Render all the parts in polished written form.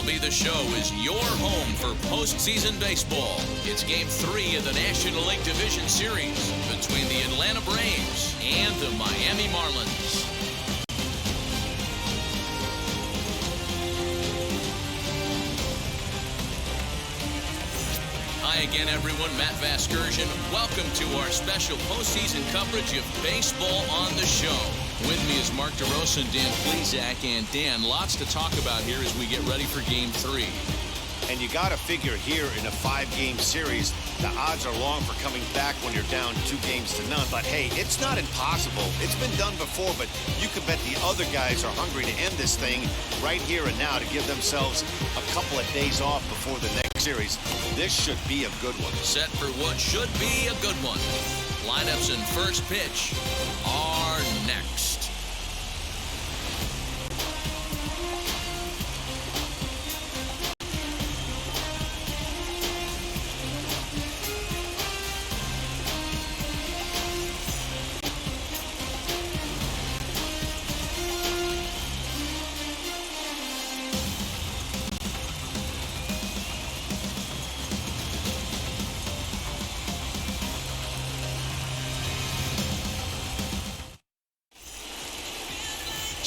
MLB The Show is your home for postseason baseball. It's Game 3 of the National League Division Series between the Atlanta Braves and the Miami Marlins. Hi again, everyone. Matt Vasgersian. Welcome to our special postseason coverage of baseball on the show. With me is Mark DeRosa and Dan Plesac. And Dan, lots to talk about here as we get ready for Game 3. And you got to figure here in a 5-game series, the odds are long for coming back when you're down 2-0. But hey, it's not impossible. It's been done before, but you can bet the other guys are hungry to end this thing right here and now to give themselves a couple of days off before the next series. This should be a good one. Set for what should be a good one. Lineups and first pitch are next.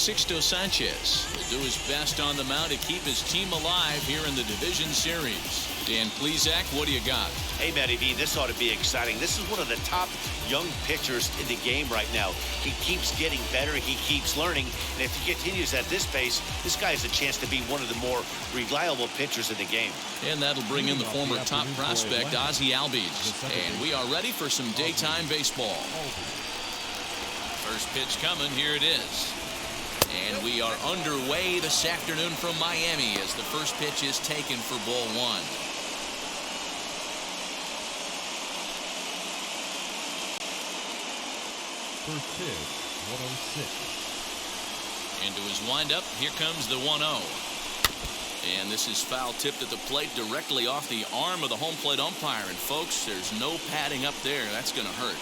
Sixto Sanchez will do his best on the mound to keep his team alive here in the division series. Dan Plesac, what do you got? Hey, Matty V, this ought to be exciting. This is one of the top young pitchers in the game right now. He keeps getting better. He keeps learning. And if he continues at this pace, this guy has a chance to be one of the more reliable pitchers in the game. And that'll bring in the former top prospect, Ozzie Albies. And we are ready for some daytime baseball. First pitch coming. Here it is. And we are underway this afternoon from Miami as the first pitch is taken for ball one. First pitch, 106. Into his windup, here comes the 1-0. And this is foul tipped at the plate directly off the arm of the home plate umpire. And folks, there's no padding up there. That's going to hurt.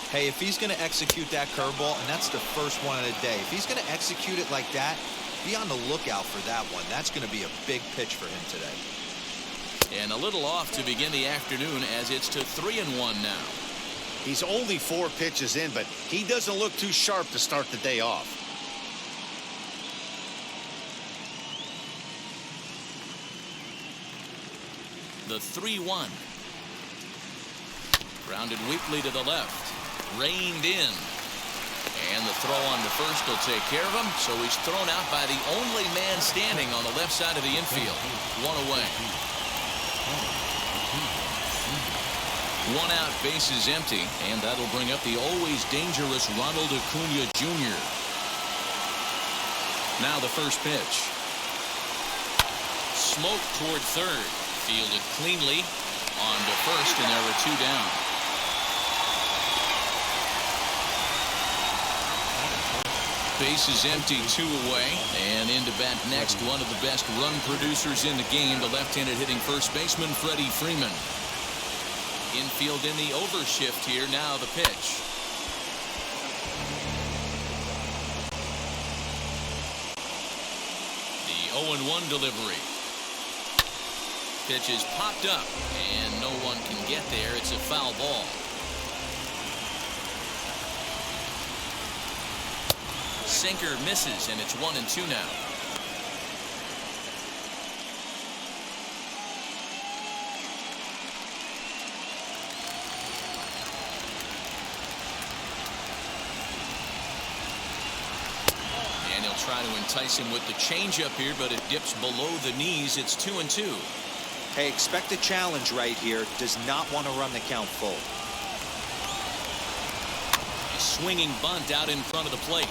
Hey, if he's going to execute that curveball, and that's the first one of the day, if he's going to execute it like that, be on the lookout for that one. That's going to be a big pitch for him today. And a little off to begin the afternoon as it's to 3-1 now. He's only 4 pitches in, but he doesn't look too sharp to start the day off. The 3-1. Grounded weakly to the left. Reined in. And the throw on to first will take care of him. So he's thrown out by the only man standing on the left side of the infield. One away. 1 out, bases empty. And that'll bring up the always dangerous Ronald Acuna Jr. Now the first pitch. Smoke toward third. Fielded cleanly. On to first, and there were 2 down. Bases empty, 2 away, and into bat next, one of the best run producers in the game, the left-handed hitting first baseman Freddie Freeman. Infield in the overshift here. Now the pitch. The 0-1 delivery. Pitch is popped up, and no one can get there. It's a foul ball. Sinker misses, and it's 1-2 now. And he'll try to entice him with the changeup here, but it dips below the knees. It's 2-2. Hey, expect a challenge right here. Does not want to run the count full. A swinging bunt out in front of the plate.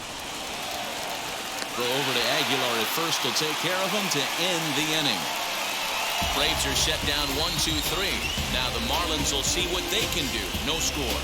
Throw over to Aguilar at first will take care of him to end the inning. Braves are set down 1-2-3. Now the Marlins will see what they can do. No score.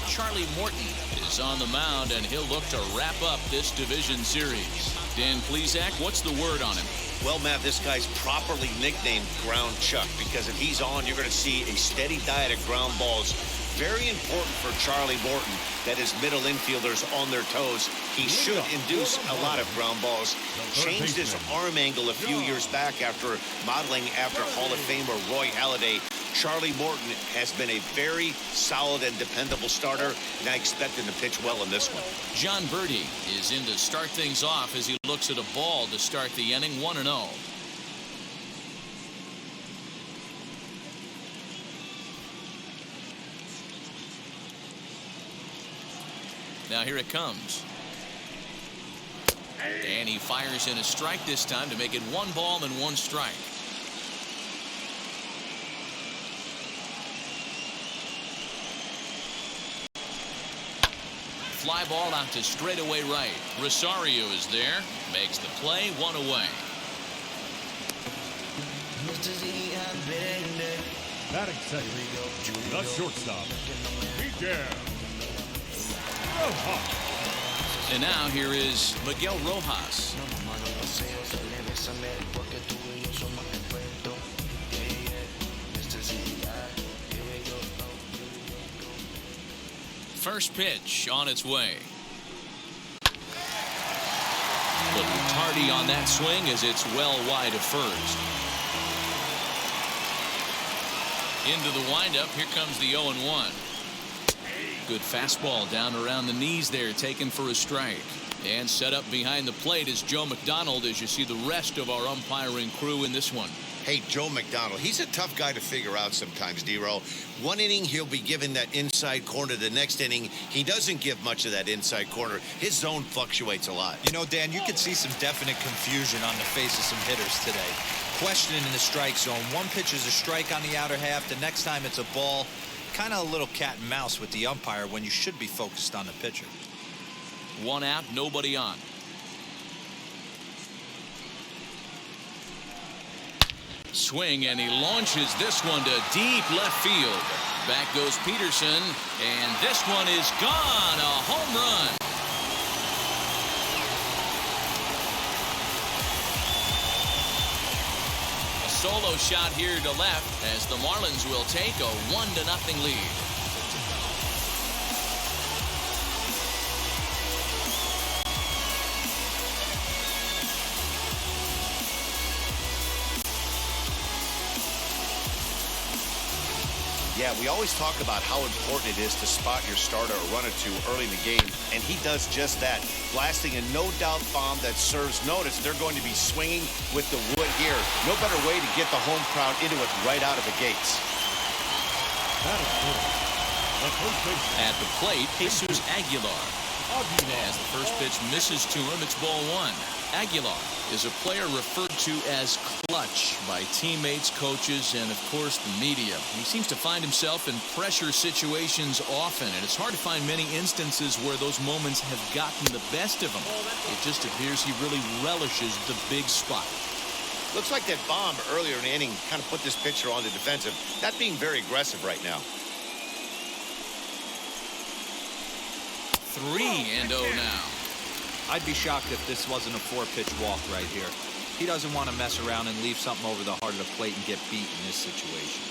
Charlie Morton is on the mound, and he'll look to wrap up this division series. Dan Plesac, what's the word on him? Well, Matt, this guy's properly nicknamed Ground Chuck because if he's on, you're going to see a steady diet of ground balls very important for Charlie Morton that his middle infielders on their toes. He should induce a lot of ground balls. Changed his arm angle a few years back after modeling after Hall of Famer Roy Halladay. Charlie Morton has been a very solid and dependable starter, and I expect him to pitch well in this one. John Birdie is in to start things off as he looks at a ball to start the inning, 1-0. Now here it comes. And he fires in a strike this time to make it 1 ball and 1 strike. Fly ball out to straightaway right. Rosario is there. Makes the play, 1 away. Batting second, the shortstop, Miguel Rojas. And now here is Miguel Rojas. First pitch on its way. Little tardy on that swing as it's well wide of first. Into the windup. Here comes the 0-1. Good fastball down around the knees there, taken for a strike. And set up behind the plate is Joe McDonald as you see the rest of our umpiring crew in this one. Hey, Joe McDonald, he's a tough guy to figure out sometimes, D-Row. One inning, he'll be given that inside corner. The next inning, he doesn't give much of that inside corner. His zone fluctuates a lot. You know, Dan, you could see some definite confusion on the face of some hitters today. Questioning in the strike zone. One pitch is a strike on the outer half. The next time it's a ball. Kind of a little cat and mouse with the umpire when you should be focused on the pitcher. 1 out, nobody on. Swing, and he launches this one to deep left field. Back goes Peterson, and this one is gone. A home run. A solo shot here to left as the Marlins will take a 1-0 lead. Yeah, we always talk about how important it is to spot your starter or run it to early in the game, and he does just that, blasting a no-doubt bomb that serves notice. They're going to be swinging with the wood here. No better way to get the home crowd into it right out of the gates. At the plate, Jesus Aguilar. As the first pitch misses to him, it's ball 1. Aguilar is a player referred to as clutch by teammates, coaches, and of course the media. He seems to find himself in pressure situations often, and it's hard to find many instances where those moments have gotten the best of him. It just appears he really relishes the big spot. Looks like that bomb earlier in the inning kind of put this pitcher on the defensive, not being very aggressive right now. 3-0 now. I'd be shocked if this wasn't a 4-pitch walk right here. He doesn't want to mess around and leave something over the heart of the plate and get beat in this situation.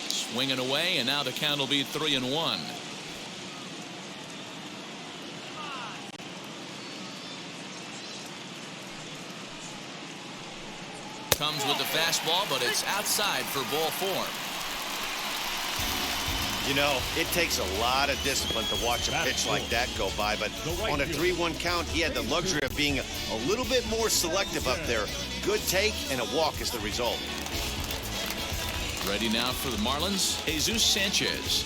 Swinging away, and now the count will be 3-1. Comes with the fastball, but it's outside for ball 4. You know, it takes a lot of discipline to watch a pitch like that go by, but on a 3-1 count, he had the luxury of being a little bit more selective up there. Good take, and a walk is the result. Ready now for the Marlins, Jesus Sanchez.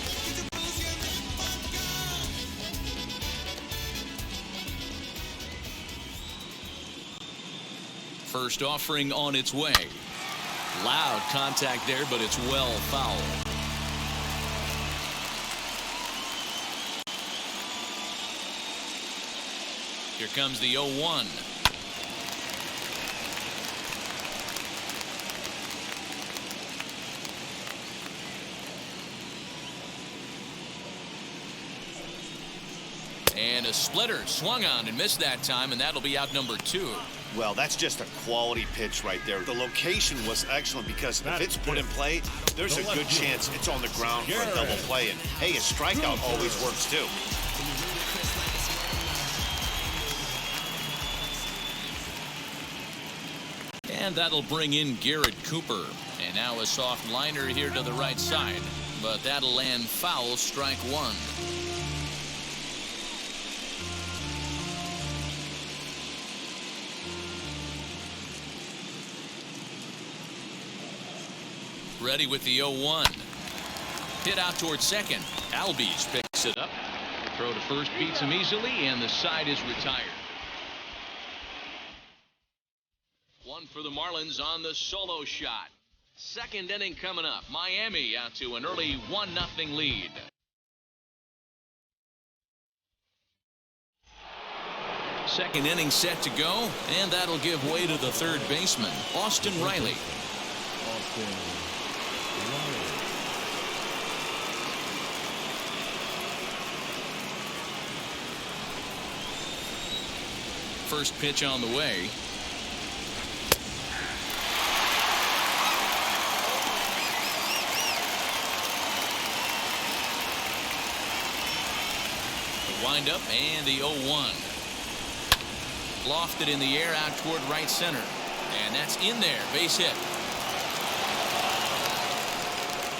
First offering on its way. Loud contact there, but it's well fouled. Here comes the 0-1. And a splitter swung on and missed that time, and that'll be out number 2. Well, that's just a quality pitch right there. The location was excellent because if it's put in play, there's a good chance it's on the ground for a double play. And, hey, a strikeout always works, too. And that'll bring in Garrett Cooper. And now a soft liner here to the right side. But that'll land foul, strike one. Ready with the 0-1. Hit out towards second. Albies picks it up. Throw to first beats him easily, and the side is retired. One for the Marlins on the solo shot. Second inning coming up. Miami out to an early 1-0 lead. Second inning set to go, and that'll give way to the third baseman, Austin Riley. First pitch on the way. The windup and the 0-1. Lofted in the air out toward right center. And that's in there. Base hit.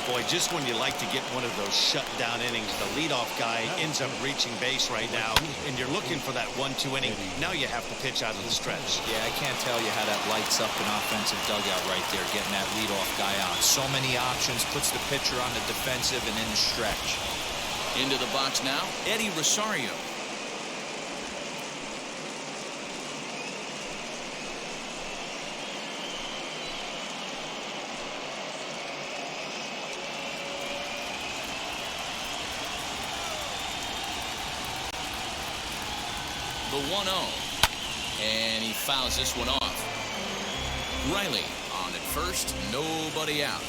Boy, just when you like to get one of those shutdown innings, the leadoff guy ends up reaching base right now, and you're looking for that 1-2 inning. Now you have to pitch out of the stretch. Yeah, I can't tell you how that lights up an offensive dugout right there, getting that leadoff guy on. So many options, puts the pitcher on the defensive and in the stretch. Into the box now, Eddie Rosario. The 1-0, and he fouls this one off. Riley on at first, nobody out.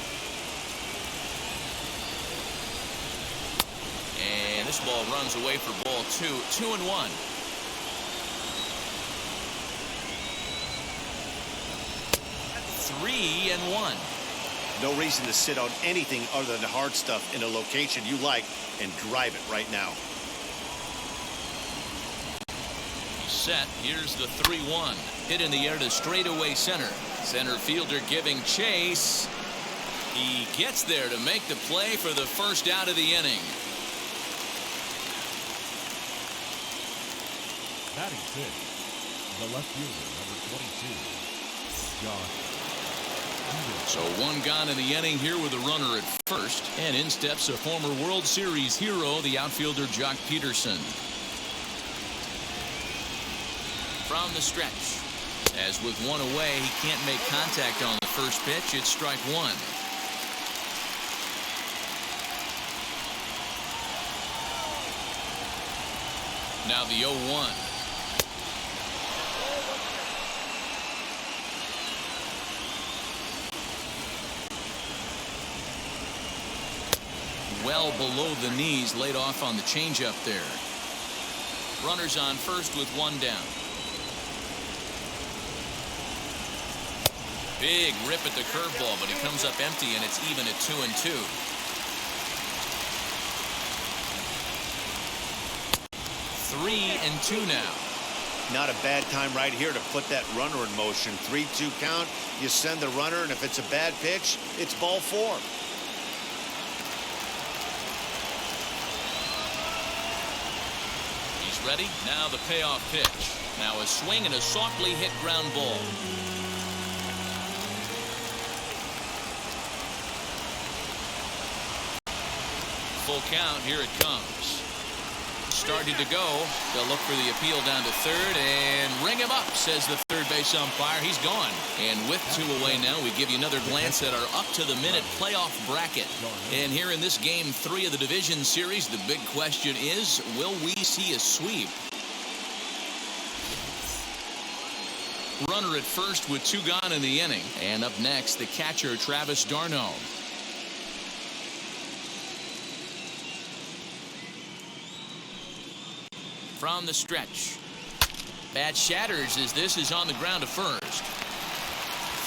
And this ball runs away for ball 2, 2-1. Three and 1. No reason to sit on anything other than the hard stuff in a location you like and drive it right now. Set. Here's the 3-1. Hit in the air to straightaway center. Center fielder giving chase. He gets there to make the play for the first out of the inning. Batting fifth, the left fielder, number 22, Josh. So one gone in the inning here with a runner at first. And in steps a former World Series hero, the outfielder Jock Peterson. From the stretch. As with one away, he can't make contact on the first pitch. It's strike one. Now the 0-1. Well below the knees, laid off on the changeup there. Runners on first with one down. Big rip at the curveball, but he comes up empty, and it's even at 2-2. Three and 2 now. Not a bad time right here to put that runner in motion. 3-2 count. You send the runner, and if it's a bad pitch, it's ball 4. He's ready. Now the payoff pitch. Now a swing and a softly hit ground ball. Full count. Here it comes. Started to go. They'll look for the appeal down to third and ring him up, says the third base umpire. He's gone. And with 2 away now, we give you another glance at our up-to-the-minute playoff bracket. And here in this Game 3 of the Division Series, the big question is, will we see a sweep? Runner at first with 2 gone in the inning. And up next, the catcher, Travis d'Arnaud. From the stretch. Bat shatters as this is on the ground to first.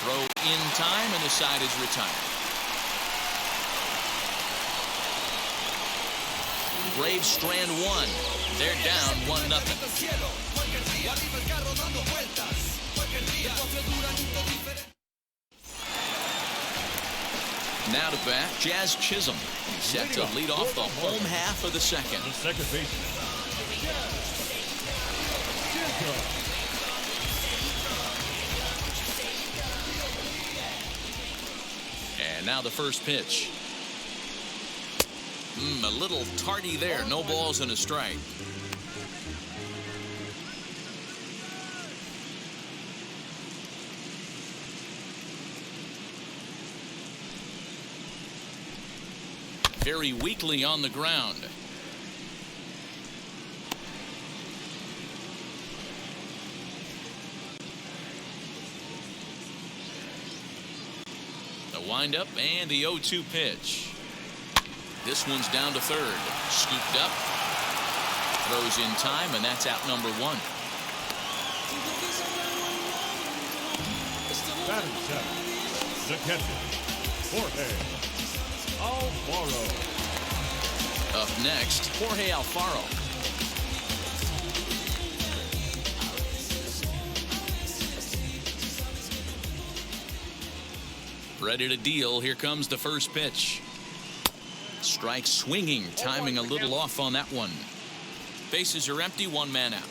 Throw in time, and the side is retired. Braves strand one. They're down 1-0. Now to bat, Jazz Chisholm. He's set to lead off the home half of the second. The second baseman. And now the first pitch. A little tardy there. No balls and a strike. Very weakly on the ground. The windup and the 0-2 pitch. This one's down to third. Scooped up. Throws in time, and that's out number one. Batting seventh, the catcher, Jorge Alfaro. Up next, Jorge Alfaro. Ready to deal. Here comes the first pitch. Strike swinging, timing a little off on that one. Bases are empty, one man out.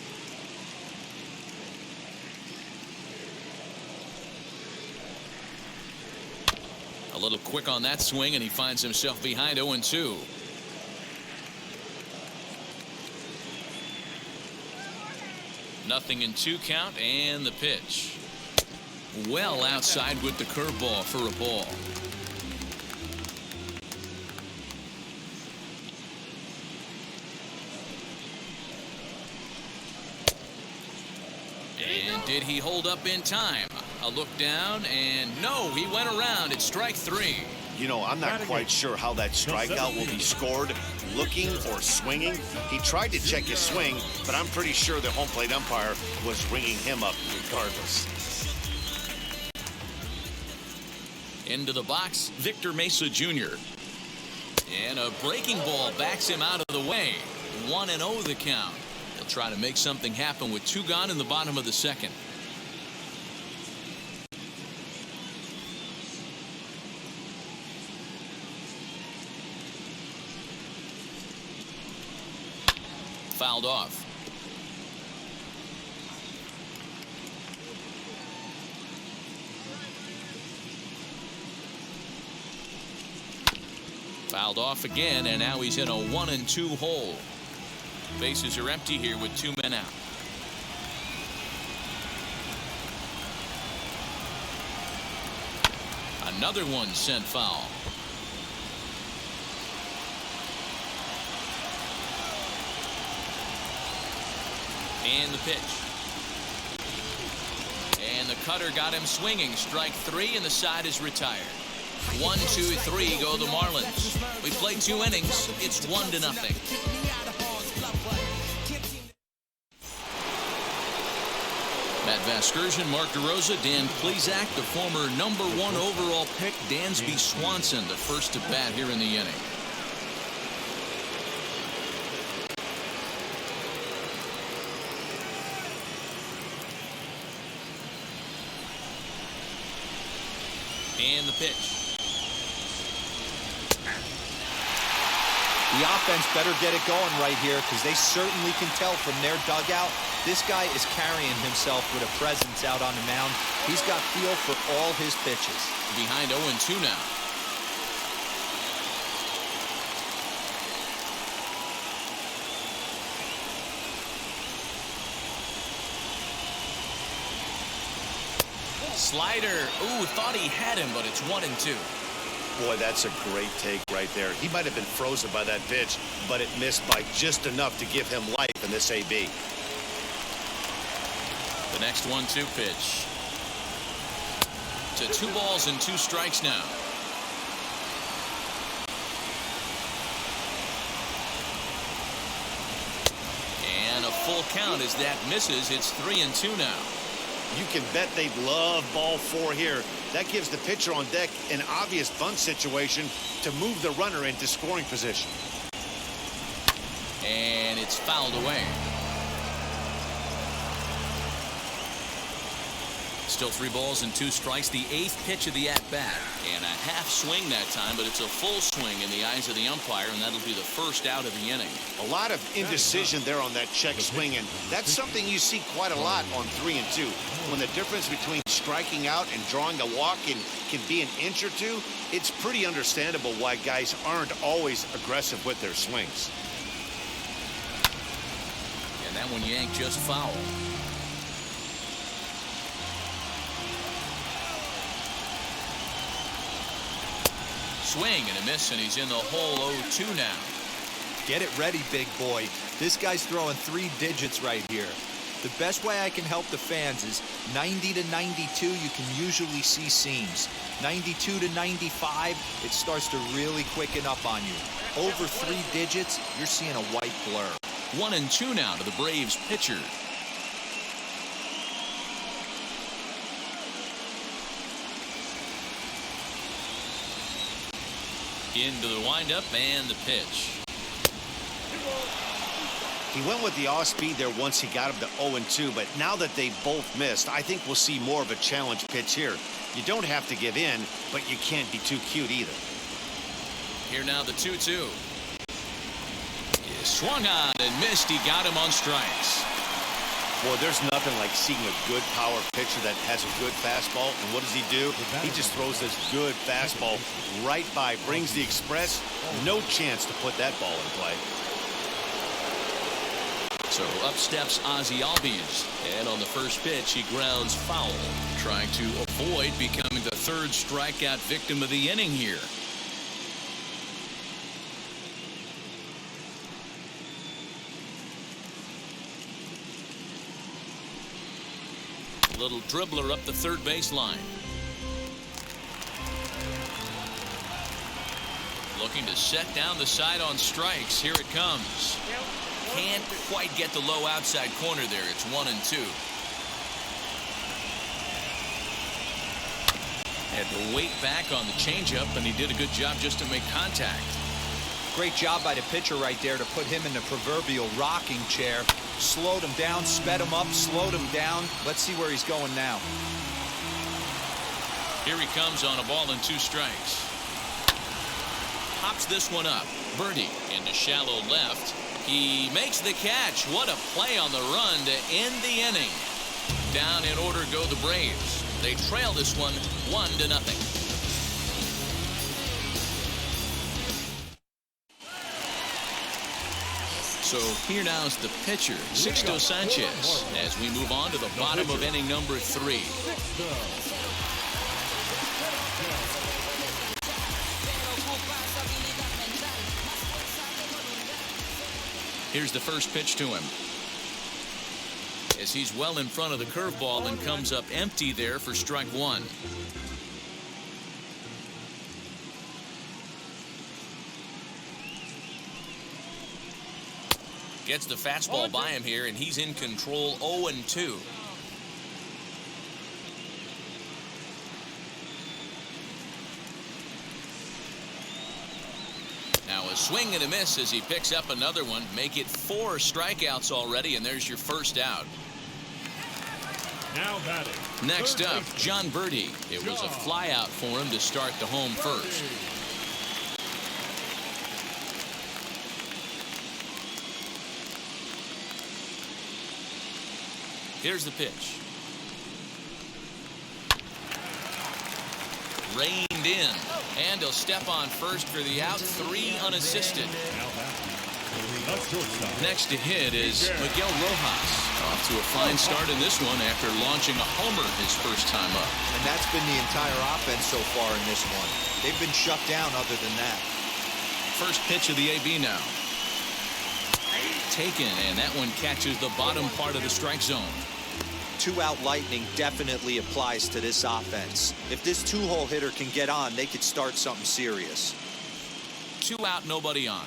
A little quick on that swing, and he finds himself behind 0-2. Nothing in 2 count, and the pitch. Well outside with the curveball for a ball. And did he hold up in time? A look down, and no, he went around. It's strike 3. You know, I'm not quite sure how that strikeout will be scored, looking or swinging. He tried to check his swing, but I'm pretty sure the home plate umpire was ringing him up regardless. Into the box, Victor Mesa Jr. And a breaking ball backs him out of the way. 1-0 the count. He'll try to make something happen with 2 gone in the bottom of the second. Fouled off. Fouled off again, and now he's in a 1-2 hole. Bases are empty here with 2 men out. Another one sent foul. And the pitch. And the cutter got him swinging. Strike 3, and the side is retired. 1, 2, 3 go the Marlins. We played 2 innings. It's 1-0. Matt Vasgersian, Mark DeRosa, Dan Plesac, the former #1 overall pick, Dansby Swanson, the first to bat here in the inning. And the pitch. The offense better get it going right here, because they certainly can tell from their dugout this guy is carrying himself with a presence out on the mound. He's got feel for all his pitches. Behind 0-2 now. Slider. Ooh, thought he had him, but it's 1-2. Boy, that's a great take right there. He might have been frozen by that pitch, but it missed by just enough to give him life in this AB. The next 1-2 pitch. To 2 balls and 2 strikes now. And a full count as that misses. It's 3-2 now. You can bet they love ball 4 here. That gives the pitcher on deck an obvious bunt situation to move the runner into scoring position. And it's fouled away. Still 3 balls and 2 strikes. The 8th pitch of the at-bat. And a half swing that time, but it's a full swing in the eyes of the umpire, and that'll be the first out of the inning. A lot of indecision there on that check swing, and that's something you see quite a lot on 3-2. When the difference between striking out and drawing a walk can be an inch or two, it's pretty understandable why guys aren't always aggressive with their swings. And that one yanked just foul. Swing and a miss, and he's in the hole 0-2 now. Get it ready, big boy. This guy's throwing 3 digits right here. The best way I can help the fans is 90 to 92, you can usually see seams. 92 to 95, it starts to really quicken up on you. Over 3 digits, you're seeing a white blur. 1-2 now to the Braves pitcher. Into the windup and the pitch. He went with the off speed there once he got him to 0-2, but now that they both missed, I think we'll see more of a challenge pitch here. You don't have to give in, but you can't be too cute either. Here now the 2-2. He swung on and missed. He got him on strikes. Boy, there's nothing like seeing a good power pitcher that has a good fastball. And what does he do? He just throws this good fastball right by, brings the express. No chance to put that ball in play. So up steps Ozzie Albies, and on the first pitch he grounds foul, trying to avoid becoming the 3rd strikeout victim of the inning here. Little dribbler up the 3rd baseline. Looking to set down the side on strikes. Here it comes. Can't quite get the low outside corner there. It's 1-2. Had to wait back on the changeup, and he did a good job just to make contact. Great job by the pitcher right there to put him in the proverbial rocking chair. Slowed him down, sped him up, slowed him down. Let's see where he's going now. Here he comes on a ball and 2 strikes. Pops this one up. Birdie into shallow left. He makes the catch. What a play on the run to end the inning. Down in order go the Braves. They trail this one 1-0. So here now is the pitcher, Sixto Sanchez, as we move on to the bottom of inning number 3. Here's the first pitch to him. As he's well in front of the curveball and comes up empty there for strike 1. Gets the fastball by him here, and he's in control 0-2. Now a swing and a miss as he picks up another one. Make it 4 strikeouts already, and there's your first out. Now batting. Next up, John Birdie. It was a fly out for him to start the home first. Here's the pitch. Reined in, and he'll step on first for the out. 3 unassisted. Next to hit is Miguel Rojas. Off to a fine start in this one after launching a homer his first time up. And that's been the entire offense so far in this one. They've been shut down other than that. First pitch of the AB now. Taken, and that one catches the bottom part of the strike zone. 2-out lightning definitely applies to this offense. If this 2-hole hitter can get on, they could start something serious. 2 out, nobody on.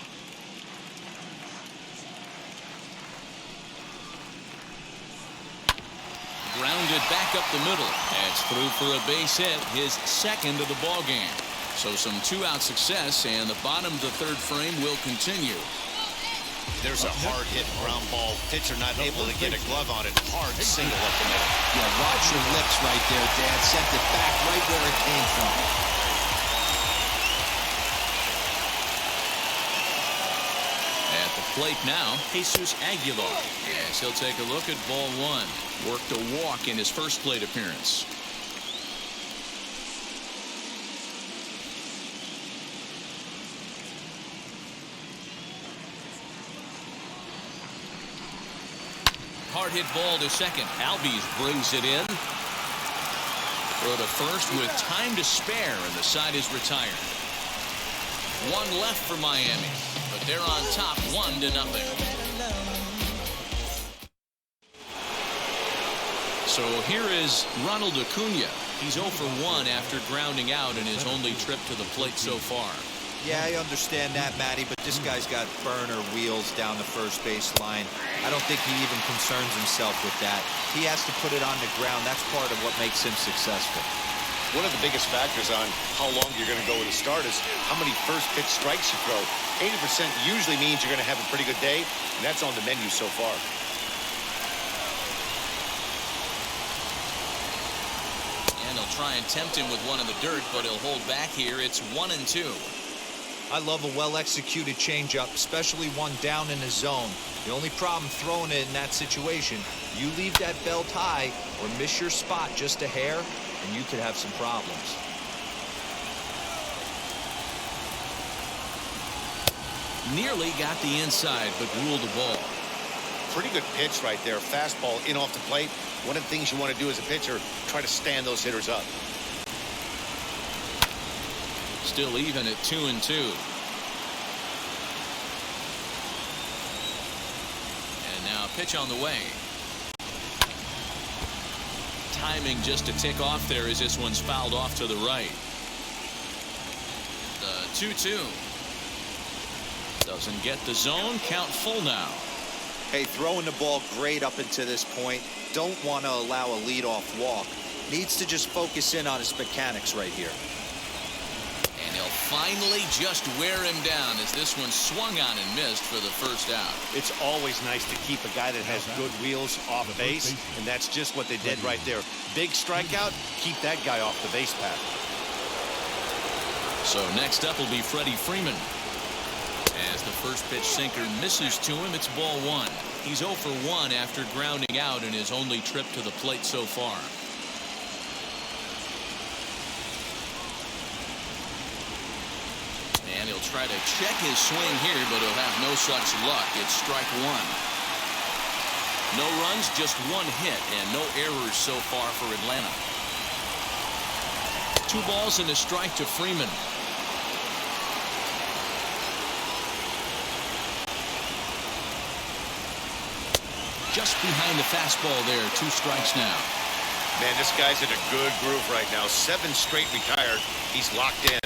grounded back up the middle. That's through for a base hit, his second of the ball game. So some two-out success, and the bottom of the third frame will continue. There's a hard hit ground ball. Pitcher not able to get a glove on it. Hard single up the middle. Yeah, watch your lips right there, Dad. Sent it back right where it came from. At the plate now, Jesus Aguilar. Yes, he'll take a look at ball one. Worked a walk in his first plate appearance. Hard hit ball to second. Albies brings it in. Throw to first with time to spare, and the side is retired. One left for Miami, but they're on top 1-0. So here is Ronald Acuna. He's 0 for 1 after grounding out in his only trip to the plate so far. Yeah, I understand that, Matty, but this guy's got burner wheels down the first base line. I don't think he even concerns himself with that. He has to put it on the ground. That's part of what makes him successful. One of the biggest factors on how long you're going to go with a start is how many first pitch strikes you throw. 80% usually means you're going to have a pretty good day, and that's on the menu so far. And he'll try and tempt him with one in the dirt, but he'll hold back here. It's 1-2. I love a well-executed changeup, especially one down in the zone. The only problem throwing it in that situation, you leave that belt high or miss your spot just a hair, and you could have some problems. Nearly got the inside, but ruled the ball. Pretty good pitch right there. Fastball in off the plate. One of the things you want to do as a pitcher, try to stand those hitters up. Still even at 2-2. And now pitch on the way. Timing just to tick off there as this one's fouled off to the right. The 2-2. Doesn't get the zone. Count full now. Hey, throwing the ball great up until this point. Don't want to allow a leadoff walk. Needs to just focus in on his mechanics right here. And he'll finally just wear him down as this one swung on and missed for the first out. It's always nice to keep a guy that has good wheels off base, and that's just what they did right there. Big strikeout, keep that guy off the base path. So next up will be Freddie Freeman. As the first pitch sinker misses to him, it's ball one. He's 0 for 1 after grounding out in his only trip to the plate so far. And he'll try to check his swing here, but he'll have no such luck. It's strike one. No runs, just one hit, and no errors so far for Atlanta. 2 balls and a strike to Freeman. Just behind the fastball there. 2 strikes now. Man, this guy's in a good groove right now. 7 straight retired. He's locked in.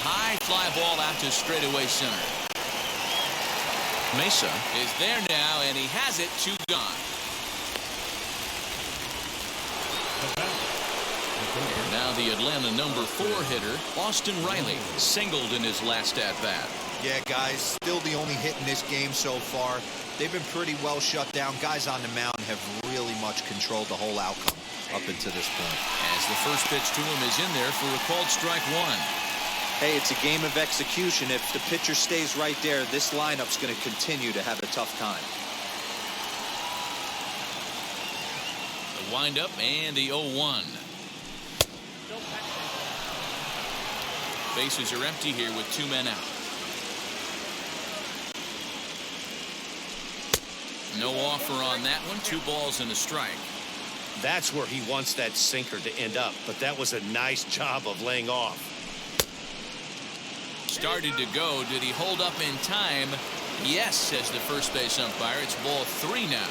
High fly ball out to straightaway center. Mesa is there now, and he has it. 2 gone. And now the Atlanta number 4 hitter, Austin Riley, singled in his last at-bat. Yeah, guys, still the only hit in this game so far. They've been pretty well shut down. Guys on the mound have really much controlled the whole outcome up until this point. As the first pitch to him is in there for a called strike one. Hey, it's a game of execution. If the pitcher stays right there, this lineup's going to continue to have a tough time. The windup and the 0-1. Bases are empty here with 2 men out. No offer on that one. 2 balls and a strike. That's where he wants that sinker to end up, but that was a nice job of laying off. Started to go. Did he hold up in time? Yes, says the first base umpire. It's ball 3 now.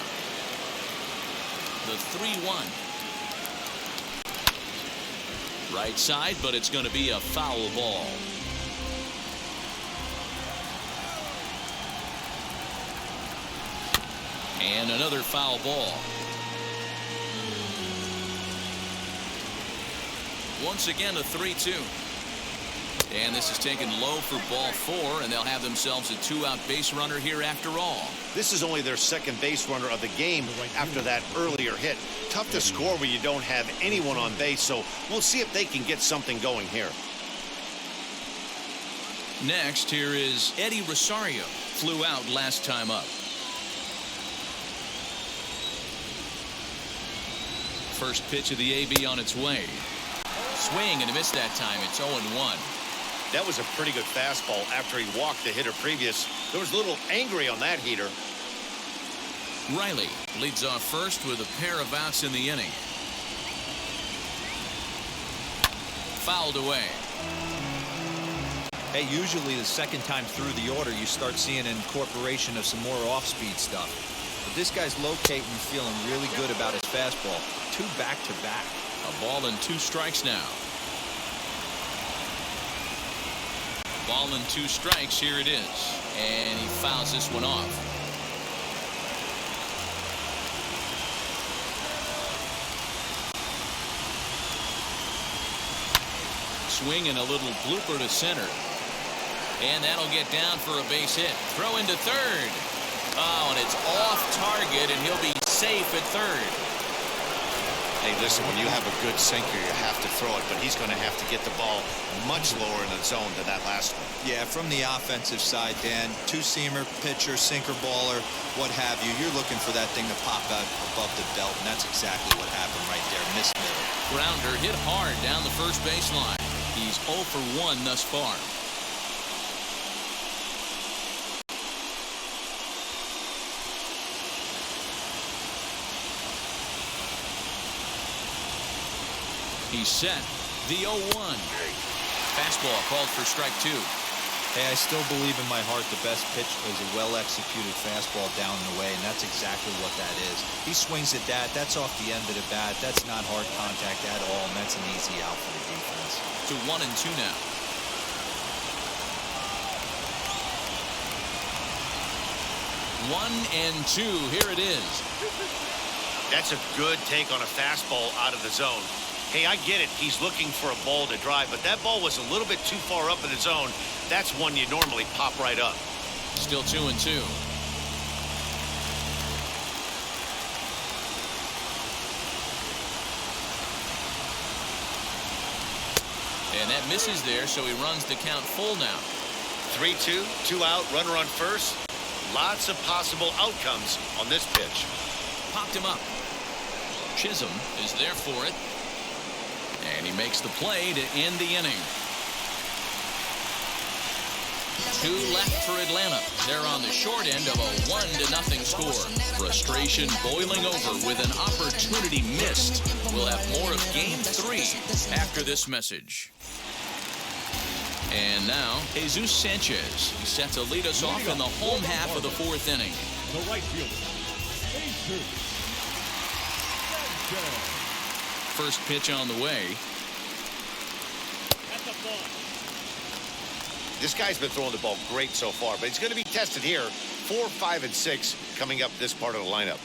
The 3-1. Right side, but it's going to be a foul ball. And another foul ball. Once again, a 3-2. And this is taken low for ball 4, and they'll have themselves a 2-out base runner here after all. This is only their second base runner of the game after that earlier hit. Tough to score when you don't have anyone on base, so we'll see if they can get something going here. Next, here is Eddie Rosario. Flew out last time up. First pitch of the AB on its way. Swing and a miss that time. It's 0-1. That was a pretty good fastball after he walked the hitter previous. There was a little angry on that heater. Riley leads off first with a pair of outs in the inning. Fouled away. Hey, usually the second time through the order you start seeing an incorporation of some more off-speed stuff. But this guy's locating and feeling really good about his fastball. 2 back-to-back. A ball and 2 strikes now. Ball and 2 strikes. Here it is. And he fouls this one off. Swing and a little blooper to center. And that'll get down for a base hit. Throw into third. Oh, and it's off target, and he'll be safe at third. Hey, listen, when you have a good sinker, you have to throw it, but he's going to have to get the ball much lower in the zone than that last one. Yeah, from the offensive side, Dan, 2-seamer, pitcher, sinker baller, what have you. You're looking for that thing to pop out above the belt, and that's exactly what happened right there. Missed middle. Grounder hit hard down the first baseline. He's 0 for 1 thus far. He's set. The 0-1. Fastball called for strike 2. Hey, I still believe in my heart the best pitch is a well-executed fastball down and away, and that's exactly what that is. He swings at that. That's off the end of the bat. That's not hard contact at all, and that's an easy out for the defense. To 1-2 now. One and 2. Here it is. That's a good take on a fastball out of the zone. Hey, I get it. He's looking for a ball to drive, but that ball was a little bit too far up in the zone. That's one you normally pop right up. Still 2-2. And that misses there, so he runs the count full now. 3-2, 2 out, runner on first. Lots of possible outcomes on this pitch. Popped him up. Chisholm is there for it. And he makes the play to end the inning. 2 left for Atlanta. They're on the short end of a 1-0 score. Frustration boiling over with an opportunity missed. We'll have more of Game 3 after this message. And now, Jesus Sanchez. He's set to lead us off in the home half of the 4th inning. The right fielder, Jesus Sanchez. First pitch on the way. This guy's been throwing the ball great so far, but he's going to be tested here. 4, 5, and 6 coming up this part of the lineup.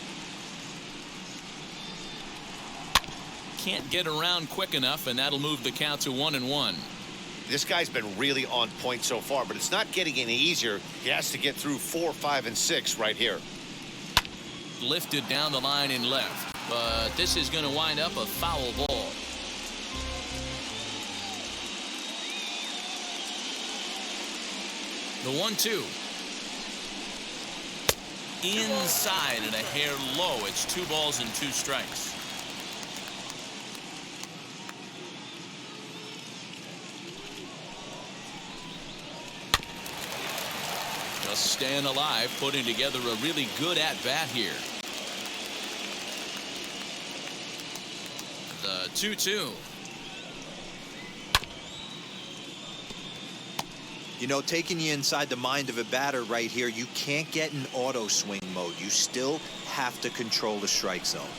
Can't get around quick enough, and that'll move the count to 1-1. This guy's been really on point so far, but it's not getting any easier. He has to get through 4, 5, and 6 right here. Lifted down the line in left, but this is going to wind up a foul ball. The 1-2. Inside and a hair low. It's 2 balls and 2 strikes. Just staying alive, putting together a really good at-bat here. The 2-2. You know, taking you inside the mind of a batter right here, you can't get in auto swing mode. You still have to control the strike zone.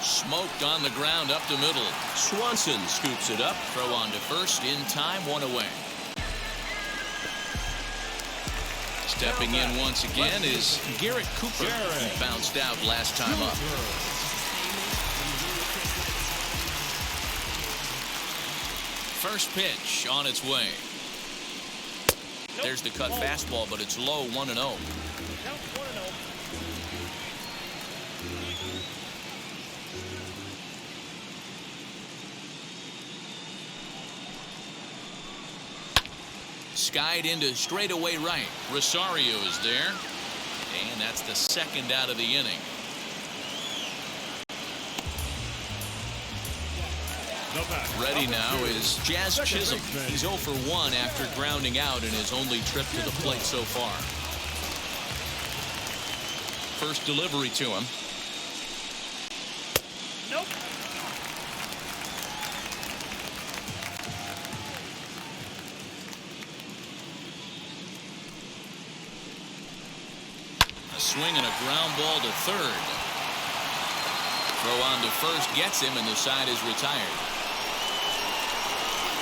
Smoked on the ground up the middle. Swanson scoops it up. Throw on to first in time, 1 away. Stepping in once again is Garrett Cooper. He bounced out last time up. First pitch on its way. There's the cut fastball, but it's low, 1-0. Count 1-0. Skied into straightaway right. Rosario is there. And that's the second out of the inning. Ready now is Jazz Chisholm. He's 0 for 1 after grounding out in his only trip to the plate so far. First delivery to him. Nope. A swing and a ground ball to third. Throw on to first gets him, and the side is retired.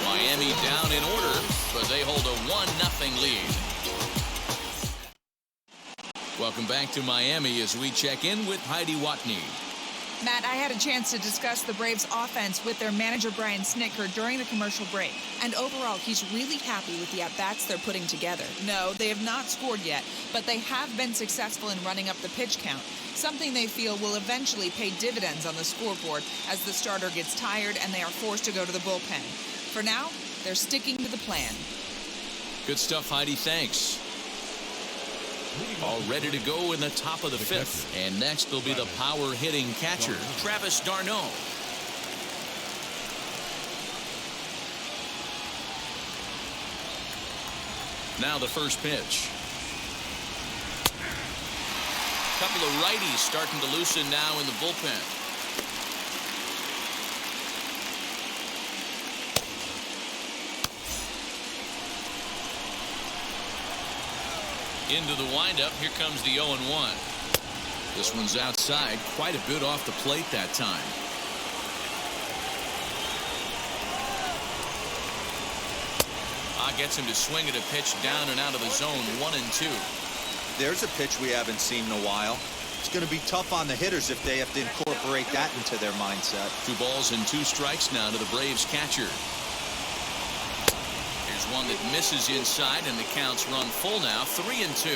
Miami down in order, but they hold a 1-0 lead. Welcome back to Miami as we check in with Heidi Watney. Matt, I had a chance to discuss the Braves offense with their manager Brian Snitker during the commercial break. And overall, he's really happy with the at-bats they're putting together. No, they have not scored yet, but they have been successful in running up the pitch count, something they feel will eventually pay dividends on the scoreboard as the starter gets tired and they are forced to go to the bullpen. For now, they're sticking to the plan. Good stuff, Heidi. Thanks. All ready to go in the top of the fifth. And next will be the power-hitting catcher, Travis d'Arnaud. Now the first pitch. Couple of righties starting to loosen now in the bullpen. Into the windup. Here comes the 0-1. This one's outside, quite a bit off the plate that time. Gets him to swing at a pitch down and out of the zone, 1-2. There's a pitch we haven't seen in a while. It's going to be tough on the hitters if they have to incorporate that into their mindset. 2 balls and 2 strikes now to the Braves catcher. Here's one that misses inside, and the count's run full now, 3-2.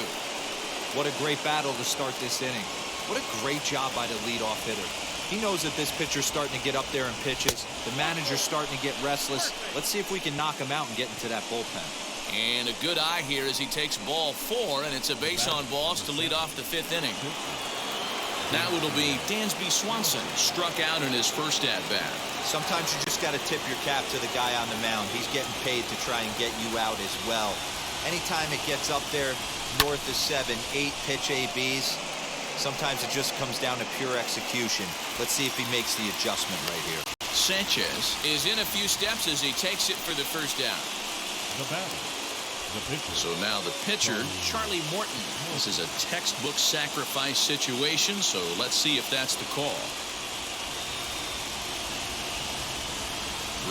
What a great battle to start this inning. What a great job by the leadoff hitter. He knows that this pitcher's starting to get up there in pitches. The manager's starting to get restless. Let's see if we can knock him out and get into that bullpen. And a good eye here as he takes ball 4, and it's a base on balls to lead off the 5th inning. Now it'll be Dansby Swanson, struck out in his first at-bat. Sometimes you just got to tip your cap to the guy on the mound. He's getting paid to try and get you out as well. Anytime it gets up there north of 7, 8 pitch ABs, sometimes it just comes down to pure execution. Let's see if he makes the adjustment right here. Sanchez is in a few steps as he takes it for the first down. The batter, the pitcher. So now the pitcher, Charlie Morton. This is a textbook sacrifice situation, so let's see if that's the call.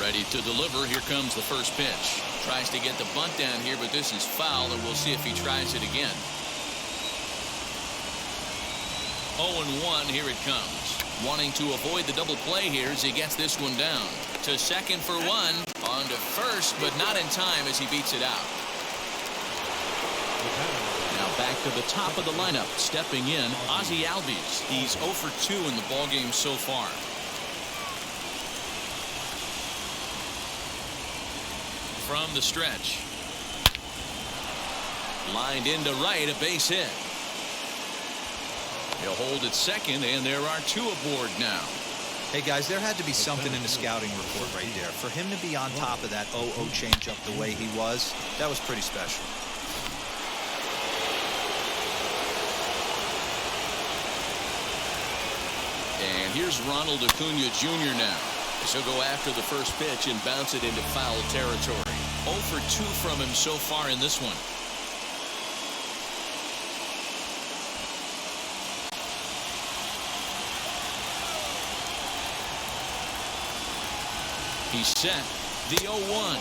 Ready to deliver. Here comes the first pitch. Tries to get the bunt down here, but this is foul, and we'll see if he tries it again. 0-1, here it comes. Wanting to avoid the double play here as he gets this one down. To second for 1. On to first, but not in time as he beats it out. Now back to the top of the lineup. Stepping in, Ozzie Albies. He's 0 for 2 in the ballgame so far. From the stretch. Lined into right, a base hit. He'll hold at second, and there are 2 aboard now. Hey, guys, there had to be something in the scouting report right there. For him to be on top of that 0-0 changeup the way he was, that was pretty special. And here's Ronald Acuna Jr. now. He'll go after the first pitch and bounce it into foul territory. 0 for 2 from him so far in this one. He's set. The 0-1.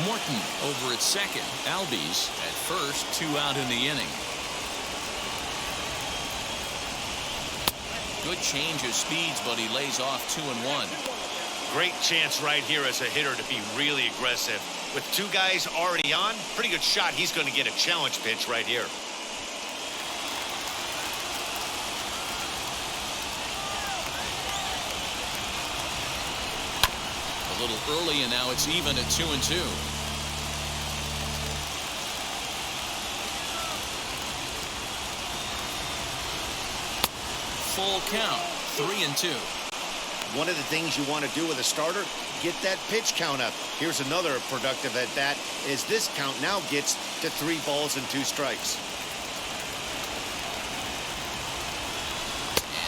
Morton over at second. Albies at first. 2 out in the inning. Good change of speeds, but he lays off 2-1. Great chance right here as a hitter to be really aggressive. With two guys already on, pretty good shot he's going to get a challenge pitch right here. A little early, and now it's even at 2-2. Full count, 3-2. One of the things you want to do with a starter, get that pitch count up. Here's another productive at bat as this count now gets to 3 balls and 2 strikes.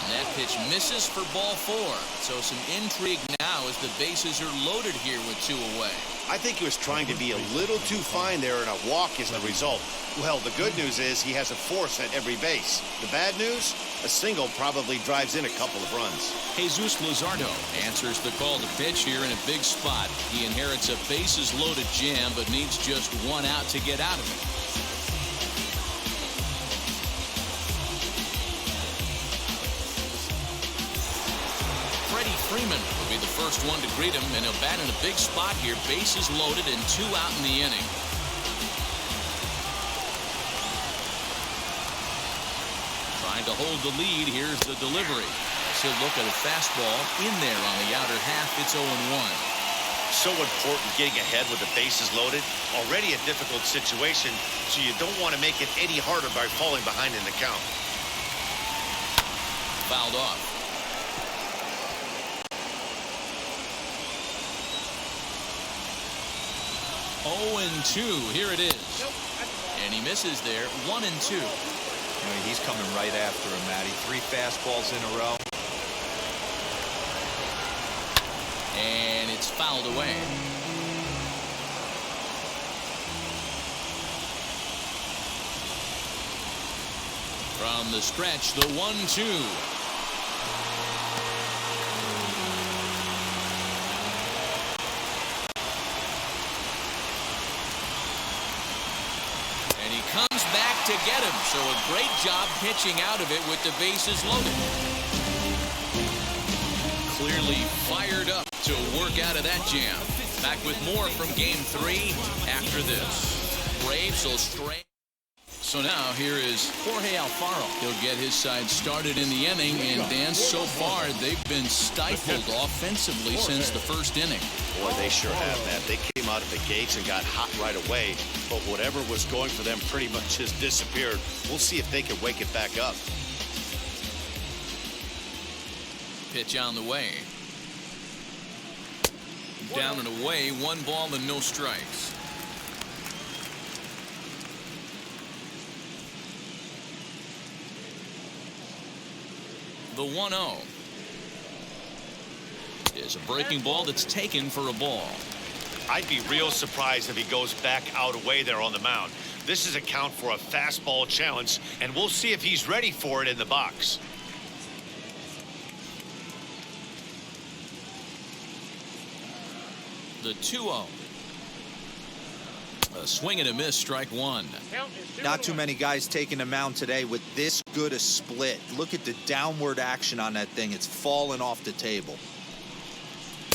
And that pitch misses for ball 4. So some intrigue now as the bases are loaded here with 2 away. I think he was trying to be a little too fine there, and a walk is the result. Well, the good news is he has a force at every base. The bad news? A single probably drives in a couple of runs. Jesus Luzardo answers the call to pitch here in a big spot. He inherits a bases-loaded jam, but needs just 1 out to get out of it. Freddie Freeman will be the first one to greet him, and he'll bat in a big spot here. Bases loaded and 2 out in the inning. Trying to hold the lead. Here's the delivery. He'll look at a fastball in there on the outer half. It's 0-1. So important getting ahead with the bases loaded. Already a difficult situation, so you don't want to make it any harder by falling behind in the count. Fouled off. Oh, and 2. Here it is. And he misses there. 1-2. He's coming right after him, Matty. 3 fastballs in a row. And it's fouled away. From the stretch, the 1-2. And he comes back to get him. So a great job pitching out of it with the bases loaded. Clearly fired up to work out of that jam. Back with more from Game 3 after this. Braves will strain. So now here is Jorge Alfaro. He'll get his side started in the inning, and Dan, so far they've been stifled offensively since the first inning. Boy, they sure have that. They came out of the gates and got hot right away, but whatever was going for them pretty much has disappeared. We'll see if they can wake it back up. Pitch on the way. Down and away, 1 ball and no strikes. The 1-0 is a breaking ball that's taken for a ball. I'd be real surprised if he goes back out away there on the mound. This is a count for a fastball challenge, and we'll see if he's ready for it in the box. The 2-0. A swing and a miss, strike 1. Not too many guys taking the mound today with this good a split. Look at the downward action on that thing. It's falling off the table.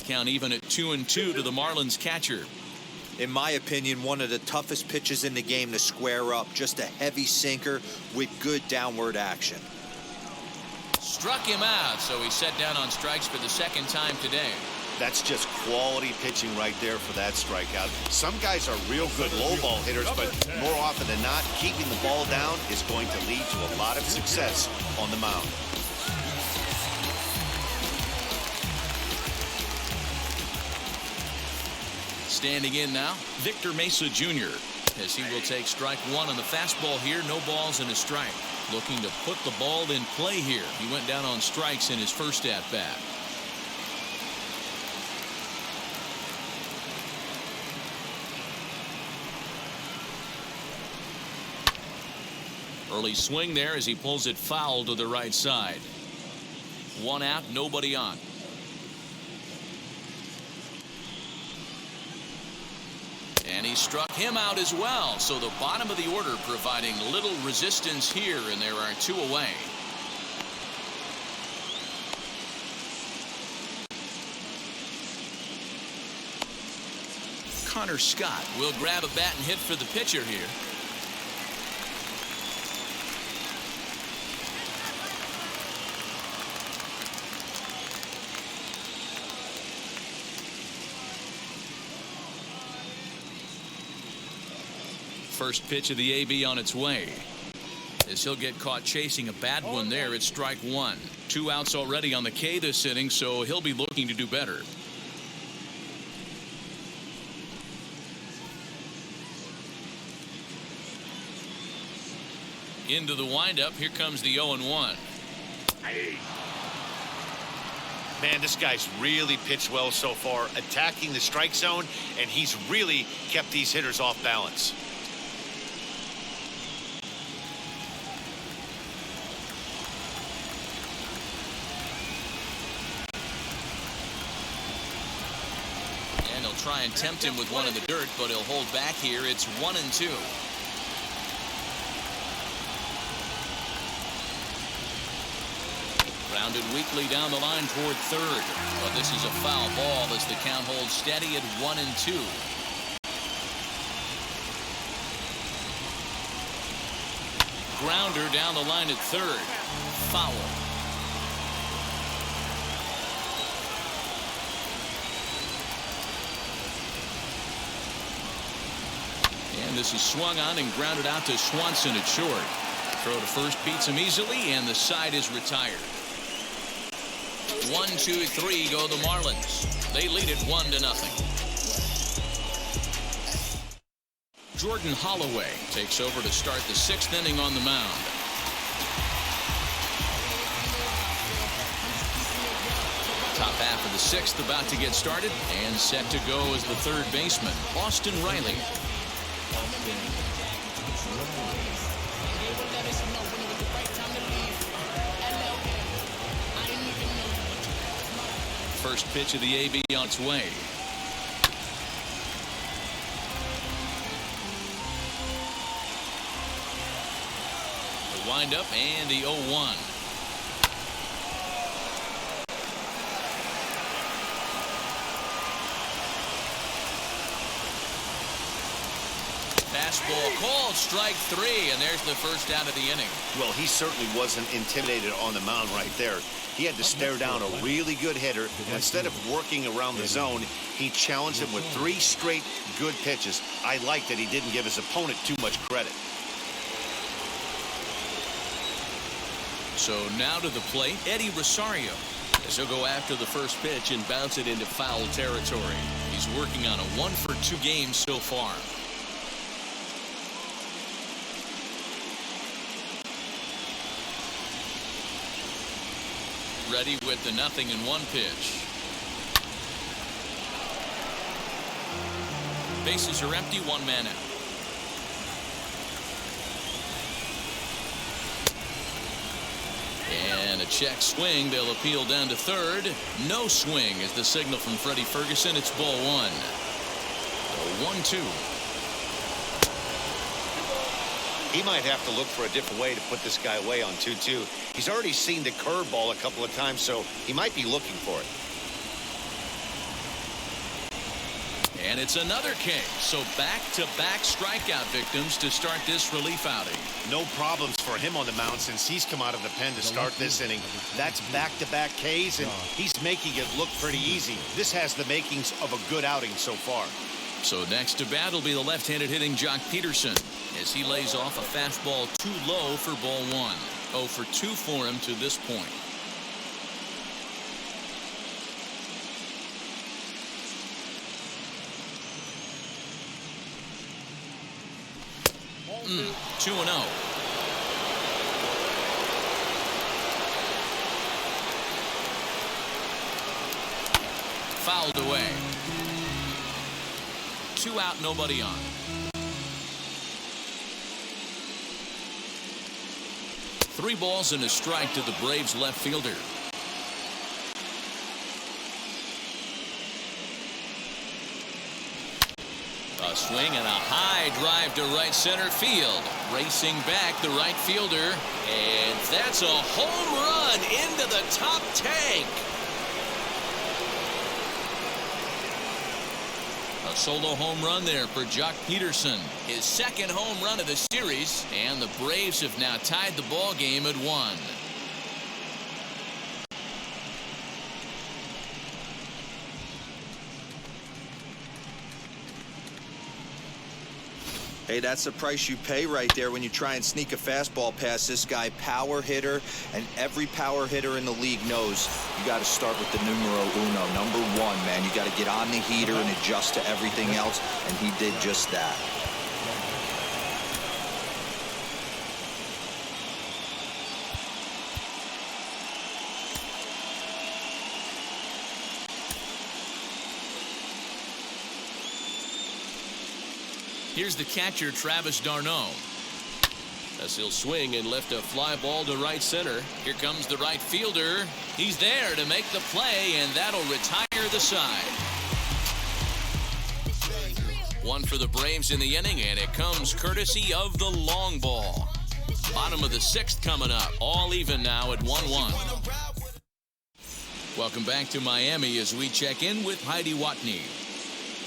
Count even at 2-2 to the Marlins catcher. In my opinion, one of the toughest pitches in the game to square up. Just a heavy sinker with good downward action. Struck him out, so he's set down on strikes for the 2nd time today. That's just quality pitching right there for that strikeout. Some guys are real good low ball hitters, but more often than not, keeping the ball down is going to lead to a lot of success on the mound. Standing in now, Victor Mesa Jr. as he will take strike 1 on the fastball here. No balls and a strike. Looking to put the ball in play here. He went down on strikes in his first at bat. Early swing there as he pulls it foul to the right side. 1 out, nobody on. And he struck him out as well. So the bottom of the order providing little resistance here, and there are 2 away. Connor Scott will grab a bat and hit for the pitcher here. First pitch of the AB on its way. As he'll get caught chasing a bad one there, it's strike one. 2 outs already on the K this inning, so he'll be looking to do better. Into the windup. Here comes the 0-1. Man, this guy's really pitched well so far, attacking the strike zone, and he's really kept these hitters off balance. And he'll try and tempt him with one in the dirt, but he'll hold back here. It's 1-2. Grounded weakly down the line toward third. But this is a foul ball as the count holds steady at 1-2. Grounder down the line at third. Foul. And this is swung on and grounded out to Swanson at short. Throw to first beats him easily, and the side is retired. 1, 2, 3 go the Marlins. They lead it 1-0. Jordan Holloway takes over to start the 6th inning on the mound. Top half of the 6th about to get started, and set to go is the third baseman, Austin Riley. First pitch of the AB on its way. The windup and the 0-1. Fastball called, strike 3, and there's the first out of the inning. Well, he certainly wasn't intimidated on the mound right there. He had to stare down a really good hitter, and instead of working around the zone, he challenged him with 3 straight good pitches. I like that he didn't give his opponent too much credit. So now to the plate, Eddie Rosario, as he'll go after the first pitch and bounce it into foul territory. He's working on a 1-for-2 game so far. Ready with the 0-1 pitch. Bases are empty, 1 man out. And a check swing. They'll appeal down to third. No swing is the signal from Freddie Ferguson. It's ball 1. 1-2. He might have to look for a different way to put this guy away on 2-2. He's already seen the curveball a couple of times, so he might be looking for it. And it's another K. So back-to-back strikeout victims to start this relief outing. No problems for him on the mound since he's come out of the pen to start this inning. That's back-to-back Ks, and he's making it look pretty easy. This has the makings of a good outing so far. So next to bat will be the left-handed hitting Jock Peterson as he lays off a fastball too low for ball 1. 0 for 2 for him to this point. Mm, 2-0. Fouled away. 2 out, nobody on. Three balls and a strike to the Braves left fielder. A swing and a high drive to right center field. Racing back the right fielder, and that's a home run into the top tank. A A solo home run there for Jock Peterson. His second home run of the series, and the Braves have now tied the ball game at 1. Hey, that's the price you pay right there when you try and sneak a fastball past this guy. Power hitter, and every power hitter in the league knows you got to start with the numero uno, number 1, man. You got to get on the heater and adjust to everything else, and he did just that. Here's the catcher, Travis d'Arnaud. As he'll swing and lift a fly ball to right center. Here comes the right fielder. He's there to make the play, and that'll retire the side. 1 for the Braves in the inning, and it comes courtesy of the long ball. Bottom of the 6th coming up. All even now at 1-1. Welcome back to Miami as we check in with Heidi Watney.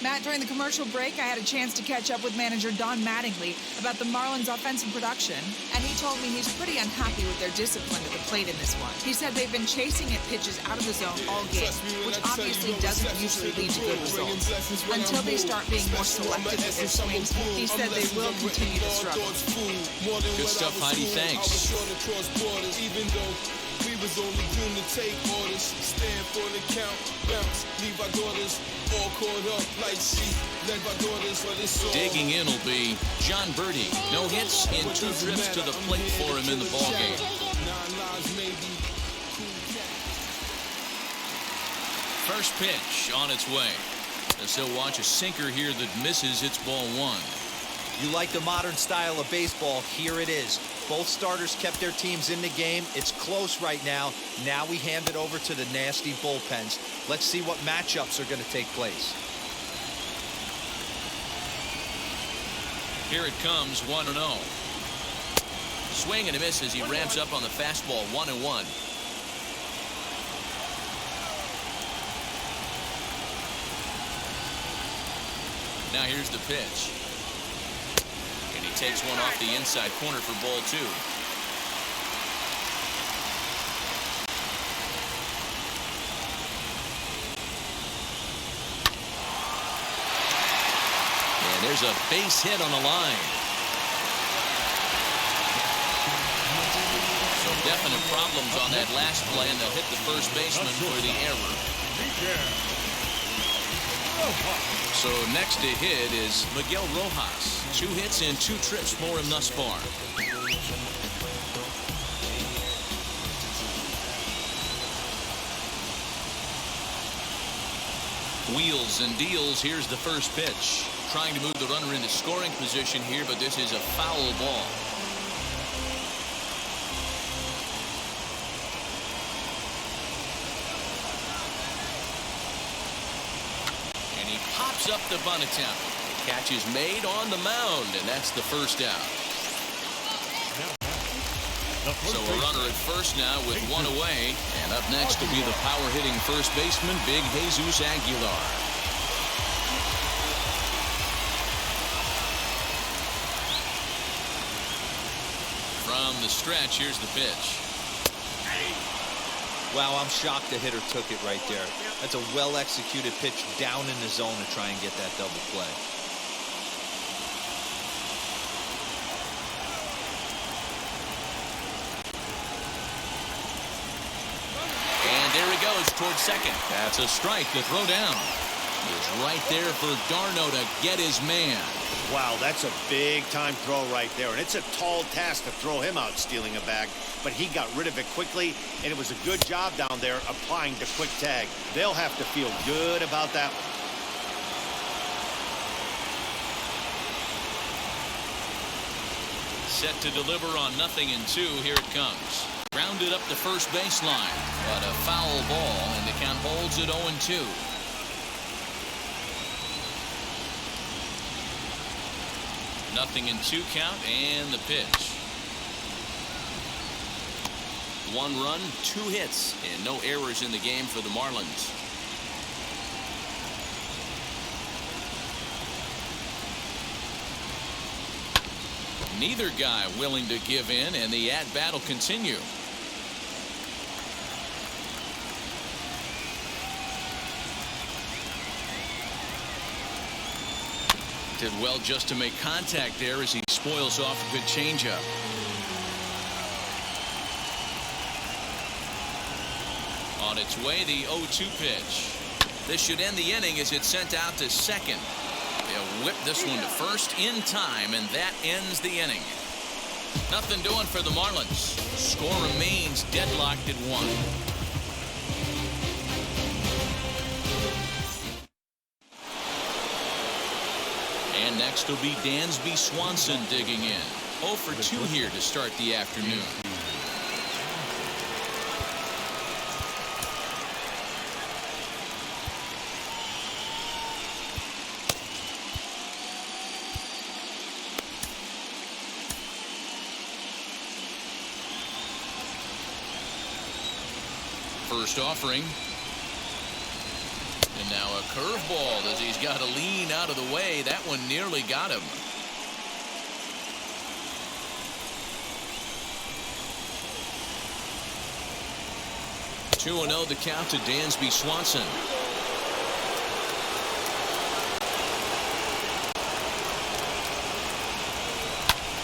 Matt, during the commercial break, I had a chance to catch up with manager Don Mattingly about the Marlins' offensive production, and he told me he's pretty unhappy with their discipline at the plate in this one. He said they've been chasing at pitches out of the zone all game, which obviously doesn't usually lead to good results. Until they start being more selective with their swings, he said they will continue to struggle. Good stuff, Heidi. Thanks. We was only doomed to take orders, stand for the count, bounce, leave our daughters all caught up like sheep, led by daughters, but it's all. Digging in will be John Birdie. No hits and 2 trips to the plate for him in the ballgame. First pitch on its way. As he'll watch a sinker here that misses. It's ball 1. You like the modern style of baseball, here it is. Both starters kept their teams in the game. It's close right now. Now we hand it over to the nasty bullpens. Let's see what matchups are going to take place. Here it comes, 1-0. Swing and a miss as he ramps up on the fastball, 1-1. Now here's the pitch. And he takes one off the inside corner for ball 2. And there's a base hit on the line. So definite problems on that last play, and they'll hit the first baseman for the error. So next to hit is Miguel Rojas. 2 hits and 2 trips for him thus far. Wheels and deals. Here's the first pitch. Trying to move the runner into scoring position here, but this is a foul ball. And he pops up the bunt attempt. Catch is made on the mound, and that's the first out. So a runner at first now with 1 away. And up next will be the power-hitting first baseman, Big Jesus Aguilar. From the stretch, here's the pitch. Wow, I'm shocked the hitter took it right there. That's a well-executed pitch down in the zone to try and get that double play. And there he goes towards second. That's a strike to throw down. He's right there for d'Arnaud to get his man. Wow, that's a big-time throw right there, and it's a tall task to throw him out stealing a bag, but he got rid of it quickly, and it was a good job down there applying the quick tag. They'll have to feel good about that one. Set to deliver on 0-2. Here it comes. Grounded up the first baseline, but a foul ball, and the count holds at 0-2. Nothing in 2 count, and the pitch. 1 run, 2 hits, and no errors in the game for the Marlins. Neither guy willing to give in, and the at-bat will continue. Did well just to make contact there as he spoils off a good changeup. On its way, the 0-2 pitch. This should end the inning as it's sent out to second. They'll whip this one to first in time, and that ends the inning. Nothing doing for the Marlins. Score remains deadlocked at 1. And next will be Dansby Swanson digging in. 0 for 2 here to start the afternoon. First offering. And now a curveball as he's got to lean out of the way. That one nearly got him. Two and 0 the count to Dansby Swanson.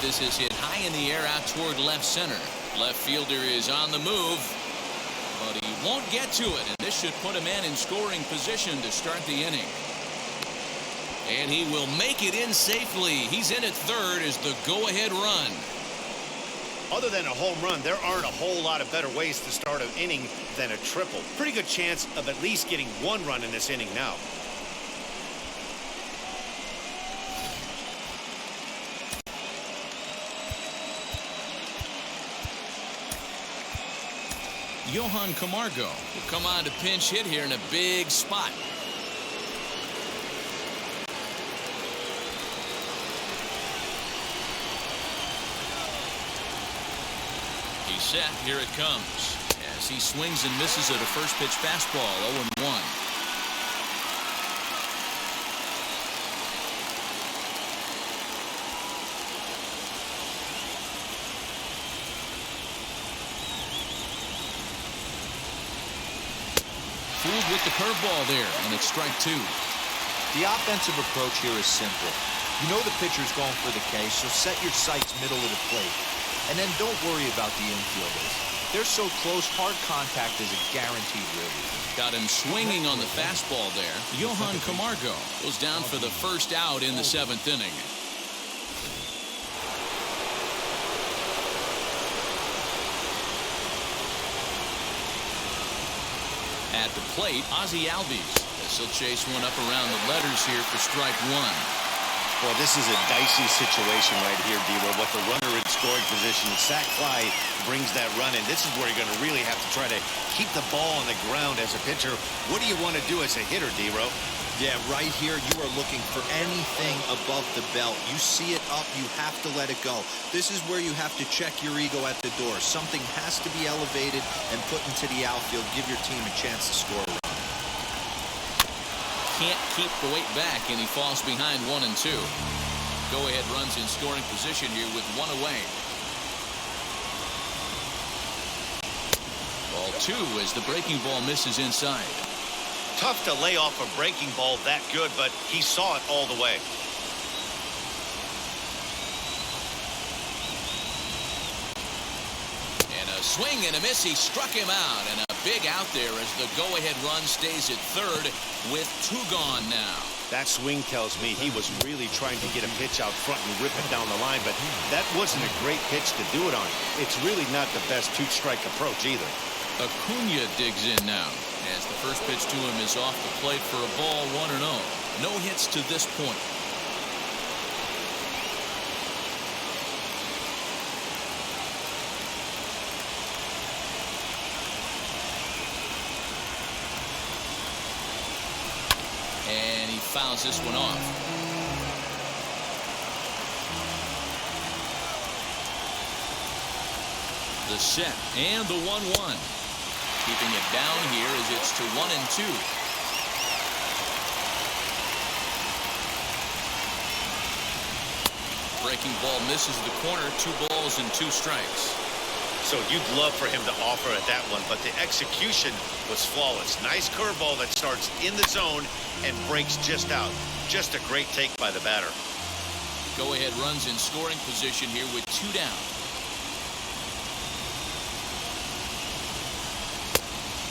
This is hit high in the air out toward left center. Left fielder is on the move, but he won't get to it, and this should put a man in scoring position to start the inning. And he will make it in safely. He's in at third as the go-ahead run. Other than a home run, there aren't a whole lot of better ways to start an inning than a triple. Pretty good chance of at least getting one run in this inning now. Johan Camargo will come on to pinch hit here in a big spot. He's set. Here it comes. As he swings and misses at a first pitch fastball. 0-1. Fooled with the curveball there, and it's strike 2. The offensive approach here is simple. You know the pitcher's going for the K, so set your sights middle of the plate. And then don't worry about the infielders. They're so close, hard contact is a guaranteed release. Got him swinging on the fastball there. Johan Camargo goes down for the first out in the 7th inning. At the plate, Ozzie Albies. He'll chase one up around the letters here for strike 1. Well, this is a dicey situation right here, D-Roy. With the runner in scoring position, sac fly brings that run in. This is where you're going to really have to try to keep the ball on the ground as a pitcher. What do you want to do as a hitter, D-Roy? Yeah, right here, you are looking for anything above the belt. You see it up, you have to let it go. This is where you have to check your ego at the door. Something has to be elevated and put into the outfield. Give your team a chance to score a run. Can't keep the weight back, and he falls behind 1 and 2. Go-ahead runs in scoring position here with 1 away. Ball 2 as the breaking ball misses inside. Tough to lay off a breaking ball that good, but he saw it all the way. And a swing and a miss. He struck him out, and a big out there as the go-ahead run stays at third with 2 gone now. That swing tells me he was really trying to get a pitch out front and rip it down the line, but that wasn't a great pitch to do it on. It's really not the best 2-strike approach either. Acuna digs in now as the first pitch to him is off the plate for a ball, 1-0. No hits to this point. And he fouls this one off. The set and the 1-1. Keeping it down here as it's to 1 and 2. breaking ball misses the corner. 2 balls and 2 strikes. So you'd love for him to offer at that one, but the execution was flawless. Nice curveball that starts in the zone and breaks just out. Just a great take by the batter. Go-ahead runs in scoring position here with 2 down.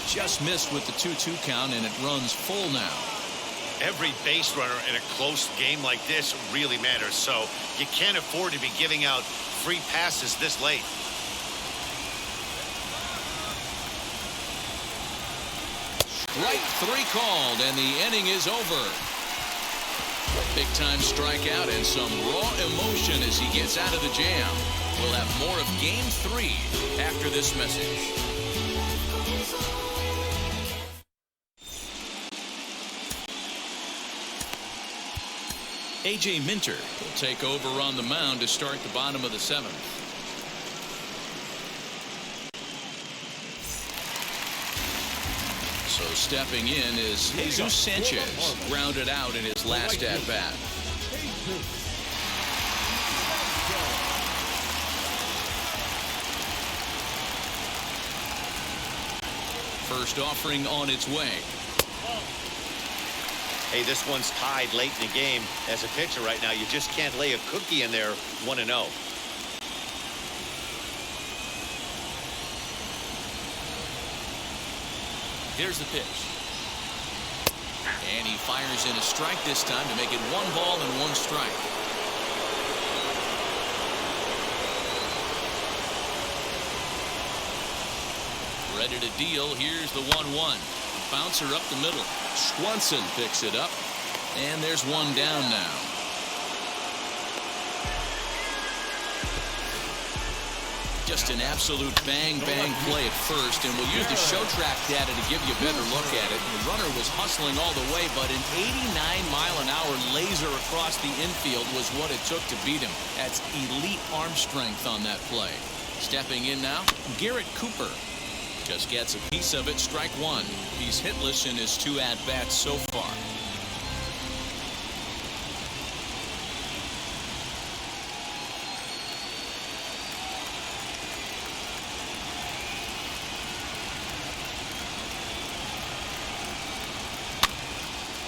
Just missed with the 2-2 count, and it runs full now. Every base runner in a close game like this really matters, so you can't afford to be giving out free passes this late. Strike 3 called, and the inning is over. Big-time strikeout and some raw emotion as he gets out of the jam. We'll have more of Game 3 after this message. A.J. Minter will take over on the mound to start the bottom of the 7th. So stepping in is Jesus Sanchez, grounded out in his last at-bat. First offering on its way. Hey, this one's tied late in the game. As a pitcher right now, you just can't lay a cookie in there 1-0. Here's the pitch. And he fires in a strike this time to make it 1 ball and 1 strike. Ready to deal. Here's the 1-1. Bouncer up the middle. Swanson picks it up. And there's 1 down now. Just an absolute bang-bang play at first, and we'll use the show track data to give you a better look at it. The runner was hustling all the way, but an 89-mile-an-hour laser across the infield was what it took to beat him. That's elite arm strength on that play. Stepping in now, Garrett Cooper. Just gets a piece of it, strike 1. He's hitless in his 2 at-bats so far.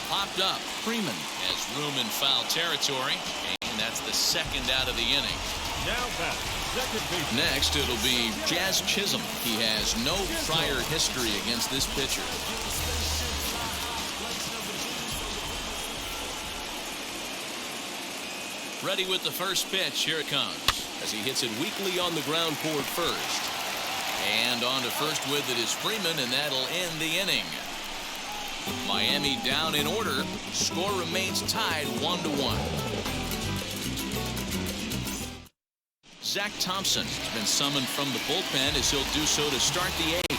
Popped up. Freeman has room in foul territory, and that's the 2nd out of the inning. Now back. Next, it'll be Jazz Chisholm. He has no prior history against this pitcher. Ready with the first pitch. Here it comes as he hits it weakly on the ground toward first. And on to first with it is Freeman, and that'll end the inning. Miami down in order. Score remains tied 1-1. Zach Thompson has been summoned from the bullpen as he'll do so to start the 8th.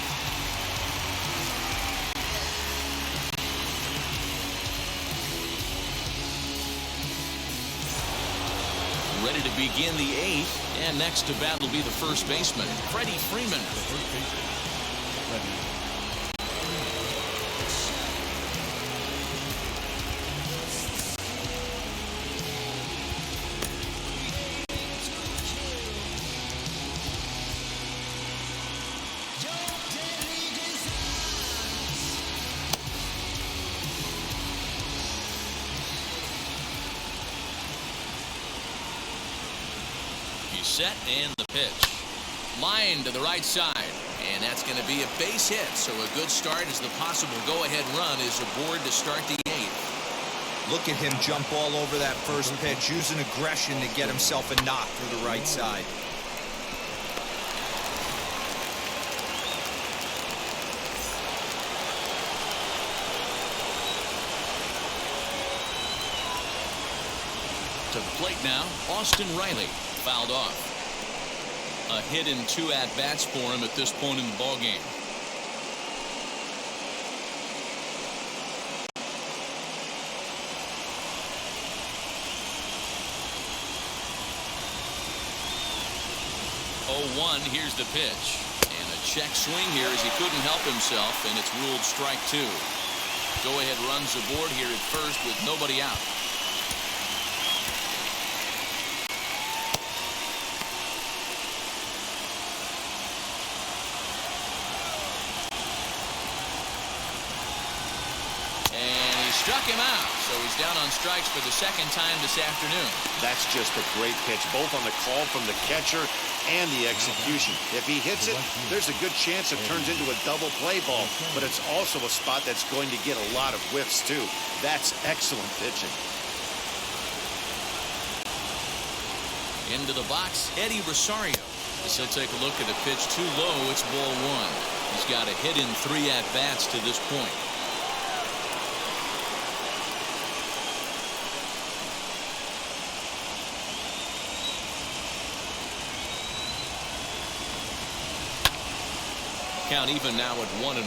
Ready to begin the 8th, and next to bat will be the first baseman, Freddie Freeman. Set and the pitch. Line to the right side, and that's going to be a base hit, so a good start as the possible go-ahead run is aboard to start the 8th. Look at him jump all over that first pitch, using aggression to get himself a knock through the right side. To the plate now, Austin Riley. Fouled off. A hit in 2 at-bats for him at this point in the ballgame. Oh, 1, here's the pitch. And a check swing here as he couldn't help himself, and it's ruled strike 2. Go-ahead runs aboard here at first with nobody out. struck him out, so he's down on strikes for the second time this afternoon. That's just a great pitch, both on the call from the catcher and the execution. If he hits it, there's a good chance it turns into a double play ball, but it's also a spot that's going to get a lot of whiffs, too. That's excellent pitching. Into the box, Eddie Rosario. As he'll take a look at a pitch too low, it's ball one. He's got a hit in 3 at-bats to this point. Count even now at 1-1.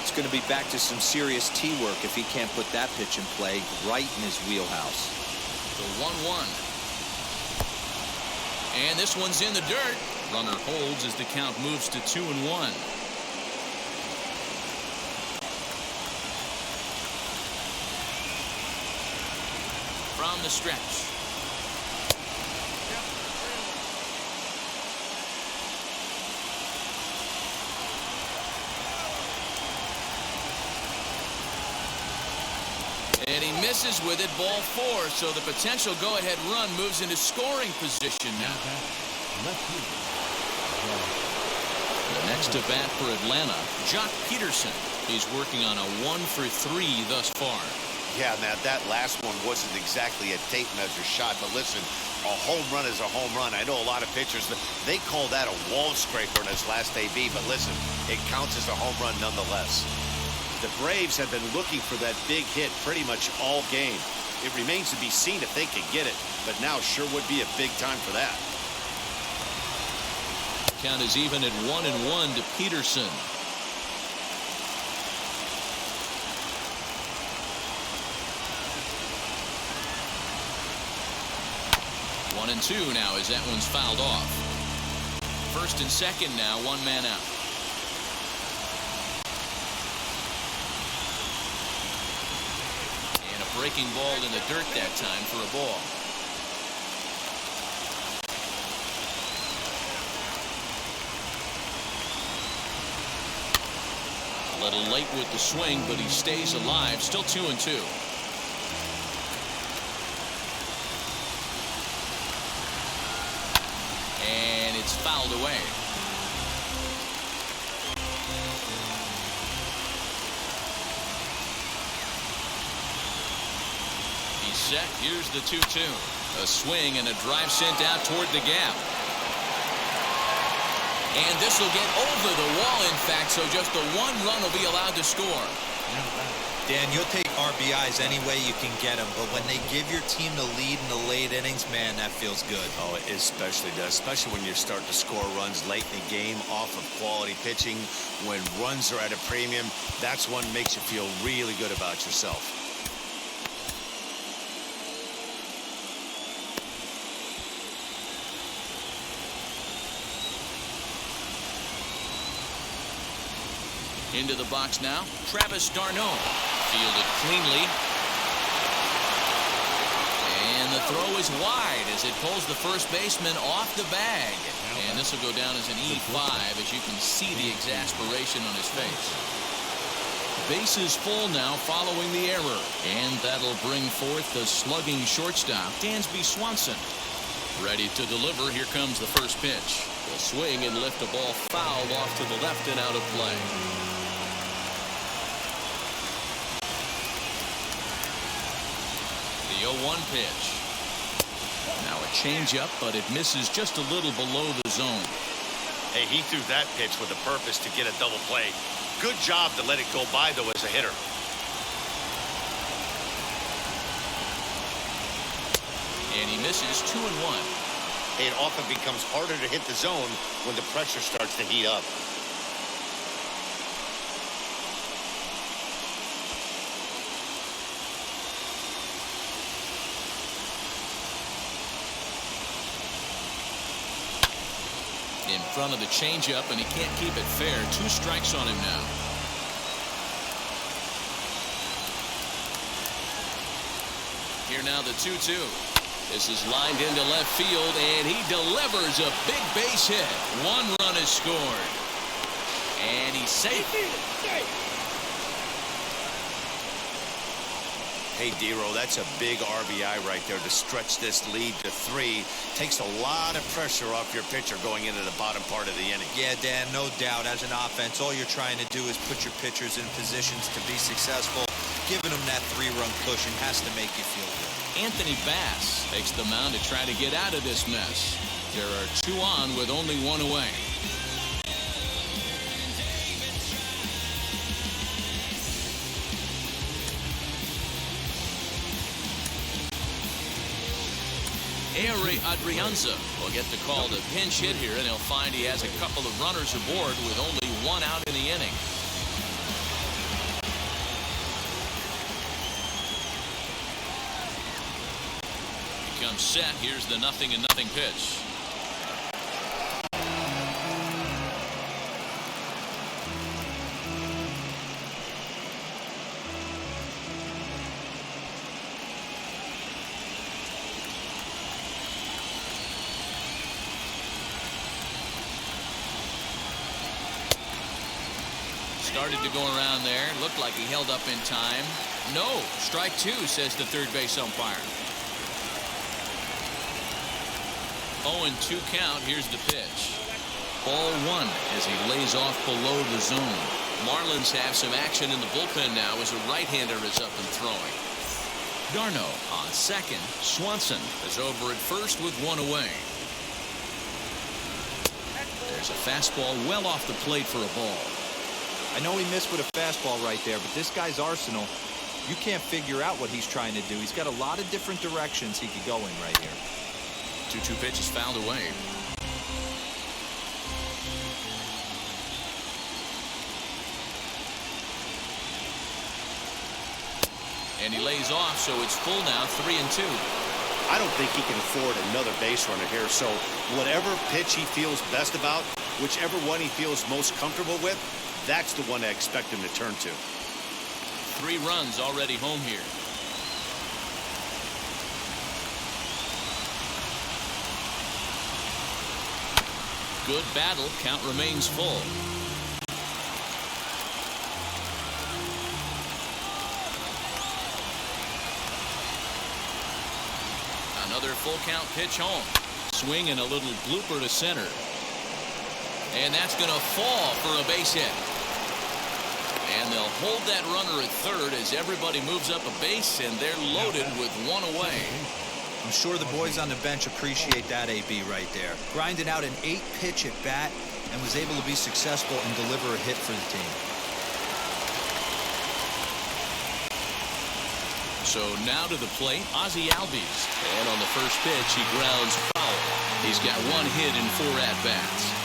It's going to be back to some serious tee work if he can't put that pitch in play right in his wheelhouse. The 1-1. And this one's in the dirt. Runner holds as the count moves to 2-1. From the stretch. And he misses with it, ball 4. So the potential go-ahead run moves into scoring position now. The next to bat for Atlanta, Jock Peterson. He's working on a 1-for-3 thus far. Yeah, now that last one wasn't exactly a tape measure shot, but listen, a home run is a home run. I know a lot of pitchers, they call that a wall scraper in his last AB, but listen, it counts as a home run nonetheless. The Braves have been looking for that big hit pretty much all game. It remains to be seen if they can get it, but now sure would be a big time for that. Count is even at 1-1 to Peterson. One and 2 now as that one's fouled off. First and second now, 1 man out. Breaking ball in the dirt that time for a ball. A little late with the swing, but he stays alive. Still 2-2. And it's fouled away. Set. Here's the 2-2. A swing and a drive sent out toward the gap. And this will get over the wall, in fact, so just the 1 run will be allowed to score. Dan, you'll take RBIs any way you can get them, but when they give your team the lead in the late innings, man, that feels good. Oh, it especially does, especially when you're starting to score runs late in the game off of quality pitching. When runs are at a premium, that's what makes you feel really good about yourself. Into the box now, Travis d'Arnaud. Fielded cleanly. And the throw is wide as it pulls the first baseman off the bag. And this will go down as an E5 as you can see the exasperation on his face. Bases full now following the error. And that'll bring forth the slugging shortstop, Dansby Swanson. Ready to deliver. Here comes the first pitch. The swing and lift a ball fouled off to the left and out of play. The 0-1 pitch. Now a changeup, but it misses just a little below the zone. Hey, he threw that pitch with a purpose to get a double play. Good job to let it go by, though, as a hitter. And he misses 2-1. It often becomes harder to hit the zone when the pressure starts to heat up. In front of the changeup, and he can't keep it fair. 2 strikes on him now. Here now the 2-2. This is lined into left field, and he delivers a big base hit. 1 run is scored. And he's safe. Hey, Dero, that's a big RBI right there to stretch this lead to 3. Takes a lot of pressure off your pitcher going into the bottom part of the inning. Yeah, Dan, no doubt. As an offense, all you're trying to do is put your pitchers in positions to be successful. Giving them that 3-run cushion has to make you feel good. Anthony Bass takes the mound to try to get out of this mess. There are 2 on with only 1 away. Ari Adrianza will get the call to pinch hit here, and he'll find he has a couple of runners aboard with only 1 out in the inning. He comes set. Here's the 0-0 pitch. Started to go around there. Looked like he held up in time. No. Strike 2, says the third base umpire. 0-2 count. Here's the pitch. Ball 1 as he lays off below the zone. Marlins have some action in the bullpen now as a right-hander is up and throwing. Darno on second. Swanson is over at first with 1 away. There's a fastball well off the plate for a ball. I know he missed with a fastball right there, but this guy's arsenal, you can't figure out what he's trying to do. He's got a lot of different directions he could go in right here. 2-2 pitch is fouled away. And he lays off, so it's full now, 3-2. I don't think he can afford another base runner here, so whatever pitch he feels best about, whichever one he feels most comfortable with, that's the one I expect him to turn to. 3 runs already home here. Good battle. Count remains full. Another full count pitch home. Swing and a little blooper to center. And that's going to fall for a base hit. And they'll hold that runner at third as everybody moves up a base, and they're loaded with 1 away. I'm sure the boys on the bench appreciate that, AB, right there. Grinded out an 8-pitch at bat and was able to be successful and deliver a hit for the team. So now to the plate, Ozzie Albies. And on the first pitch, he grounds foul. He's got 1 hit in 4 at-bats.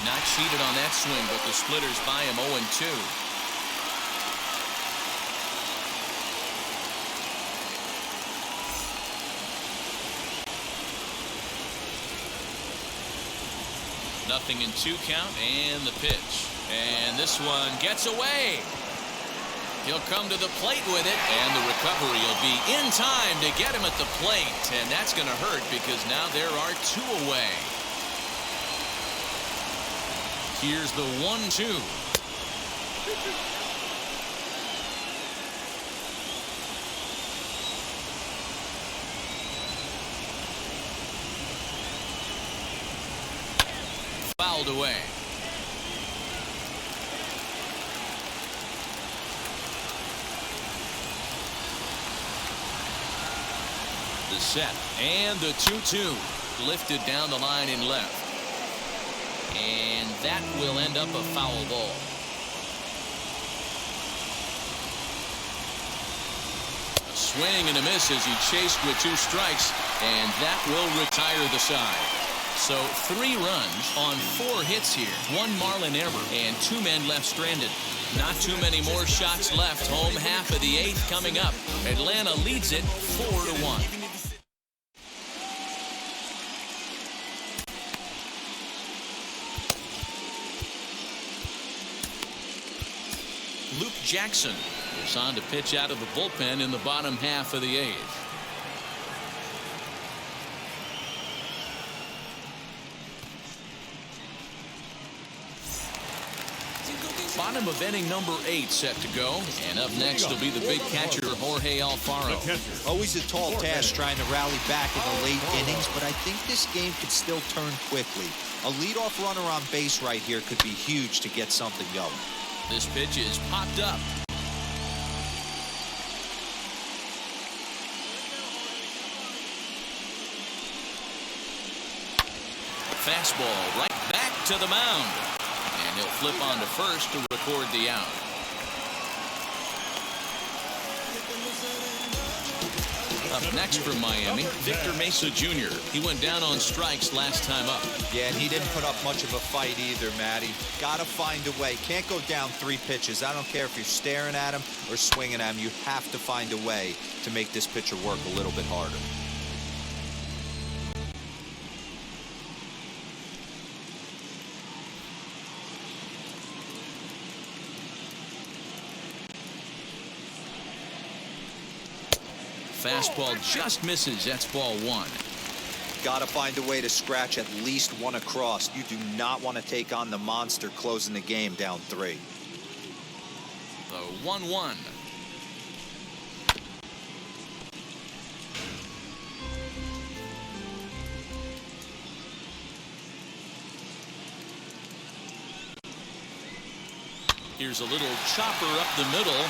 Not cheated on that swing, but the splitters by him 0-2. Nothing in 2 count, and the pitch. And this one gets away. He'll come to the plate with it, and the recovery will be in time to get him at the plate. And that's going to hurt because now there are 2 away. Here's the 1-2. Fouled away. The set and the 2-2 lifted down the line in left. And that will end up a foul ball. A swing and a miss as he chased with 2 strikes, and that will retire the side. So 3 runs on 4 hits here. 1 Marlin error and 2 men left stranded. Not too many more shots left. Home half of the 8th coming up. Atlanta leads it 4-1. Luke Jackson is on to pitch out of the bullpen in the bottom half of the 8th. Bottom of inning number 8 set to go. And up next will be the big catcher, Jorge Alfaro. Always a tall task trying to rally back in the late innings, but I think this game could still turn quickly. A leadoff runner on base right here could be huge to get something going. This pitch is popped up. Fastball right back to the mound. And he'll flip on to first to record the out. Up next from Miami, Victor Mesa Jr. He went down on strikes last time up. Yeah, and he didn't put up much of a fight either, Matty. Got to find a way. Can't go down 3 pitches. I don't care if you're staring at him or swinging at him. You have to find a way to make this pitcher work a little bit harder. Fastball just misses. That's ball 1. Got to find a way to scratch at least one across. You do not want to take on the monster closing the game down 3. The 1-1. Here's a little chopper up the middle.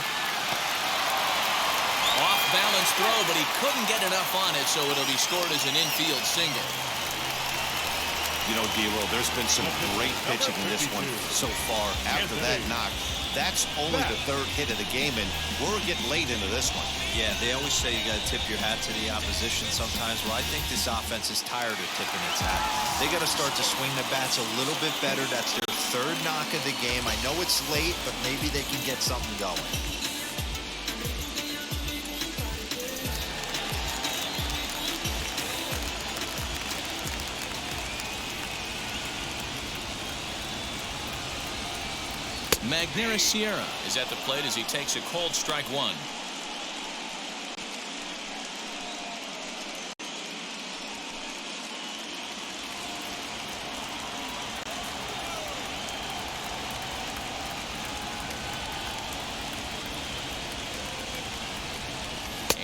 Off-balance throw, but he couldn't get enough on it, so it'll be scored as an infield single. You know, D-Roll, there's been some great pitching in this one so far. After that knock, that's only the 3rd hit of the game, and we're getting late into this one. Yeah, they always say you got to tip your hat to the opposition sometimes. Well, I think this offense is tired of tipping its hat. They got to start to swing the bats a little bit better. That's their 3rd knock of the game. I know it's late, but maybe they can get something going. Magneuris Sierra is at the plate as he takes a cold strike 1.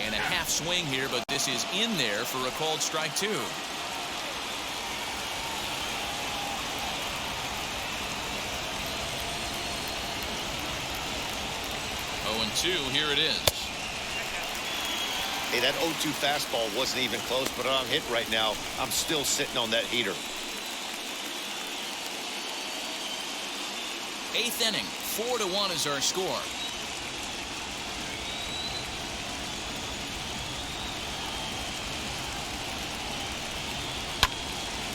And a half swing here, but this is in there for a cold strike 2. 0-2, here it is. Hey, that 0-2 fastball wasn't even close, but on hit right now, I'm still sitting on that heater. 8th inning, 4-1 is our score.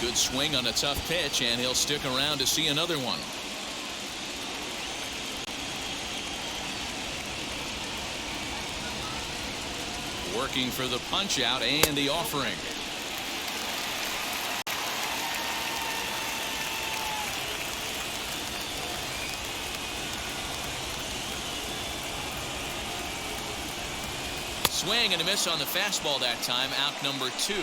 Good swing on a tough pitch, and he'll stick around to see another one. Working for the punch out and the offering. Swing and a miss on the fastball that time. Out number 2.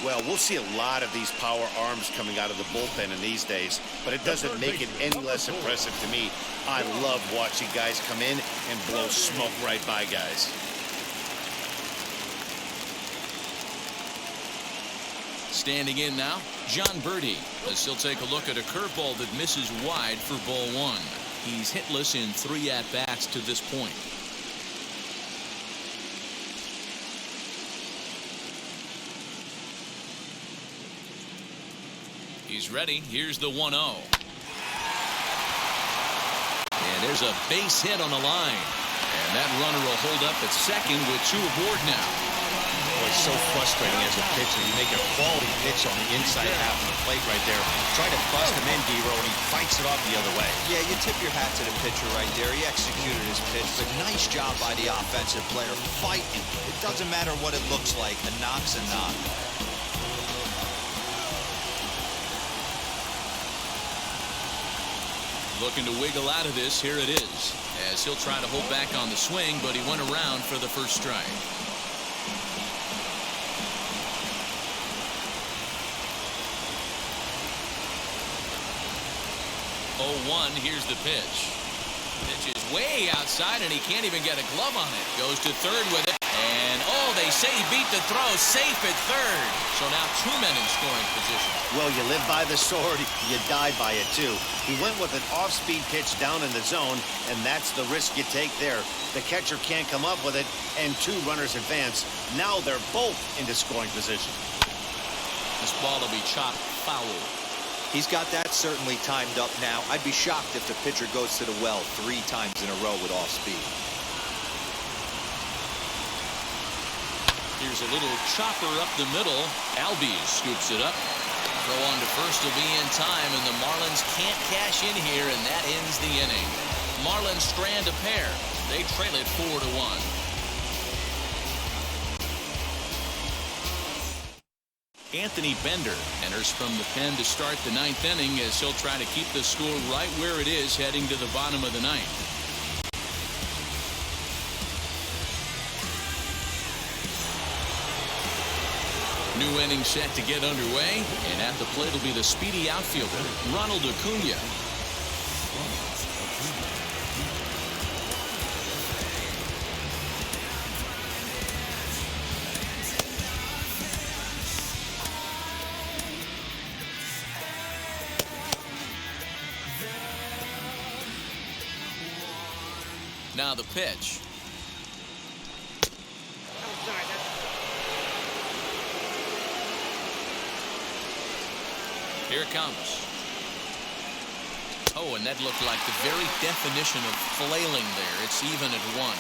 Well, we'll see a lot of these power arms coming out of the bullpen in these days, but it doesn't make it any less impressive to me. I love watching guys come in and blow smoke right by guys. Standing in now, John Birdie, as he'll take a look at a curveball that misses wide for ball 1. He's hitless in 3 at-bats to this point. He's ready. Here's the 1-0. And there's a base hit on the line. And that runner will hold up at second with 2 aboard now. Boy, it's so frustrating as a pitcher. You make a quality pitch on the inside half of the plate right there. Try to bust him in, D-Row, and he fights it off the other way. Yeah, you tip your hat to the pitcher right there. He executed his pitch, but nice job by the offensive player fighting. It doesn't matter what it looks like. A knock's a knock. Looking to wiggle out of this. Here it is, as he'll try to hold back on the swing, but he went around for the first strike. 0-1. Here's the pitch. Pitch is way outside, and he can't even get a glove on it. Goes to third with it. And, oh, they say he beat the throw. Safe at third. So now 2 men in scoring position. Well, you live by the sword, you die by it, too. He went with an off-speed pitch down in the zone, and that's the risk you take there. The catcher can't come up with it, and 2 runners advance. Now they're both into scoring position. This ball will be chopped foul. He's got that certainly timed up now. I'd be shocked if the pitcher goes to the well 3 times in a row with off speed. Here's a little chopper up the middle. Albies scoops it up. Throw on to first will be in time, and the Marlins can't cash in here, and that ends the inning. Marlins strand a pair. They trail it 4-1. Anthony Bender enters from the pen to start the 9th inning as he'll try to keep the score right where it is heading to the bottom of the 9th. New inning set to get underway, and at the plate will be the speedy outfielder, Ronald Acuna. Now the pitch. Here it comes. Oh, and that looked like the very definition of flailing there. It's even at 1.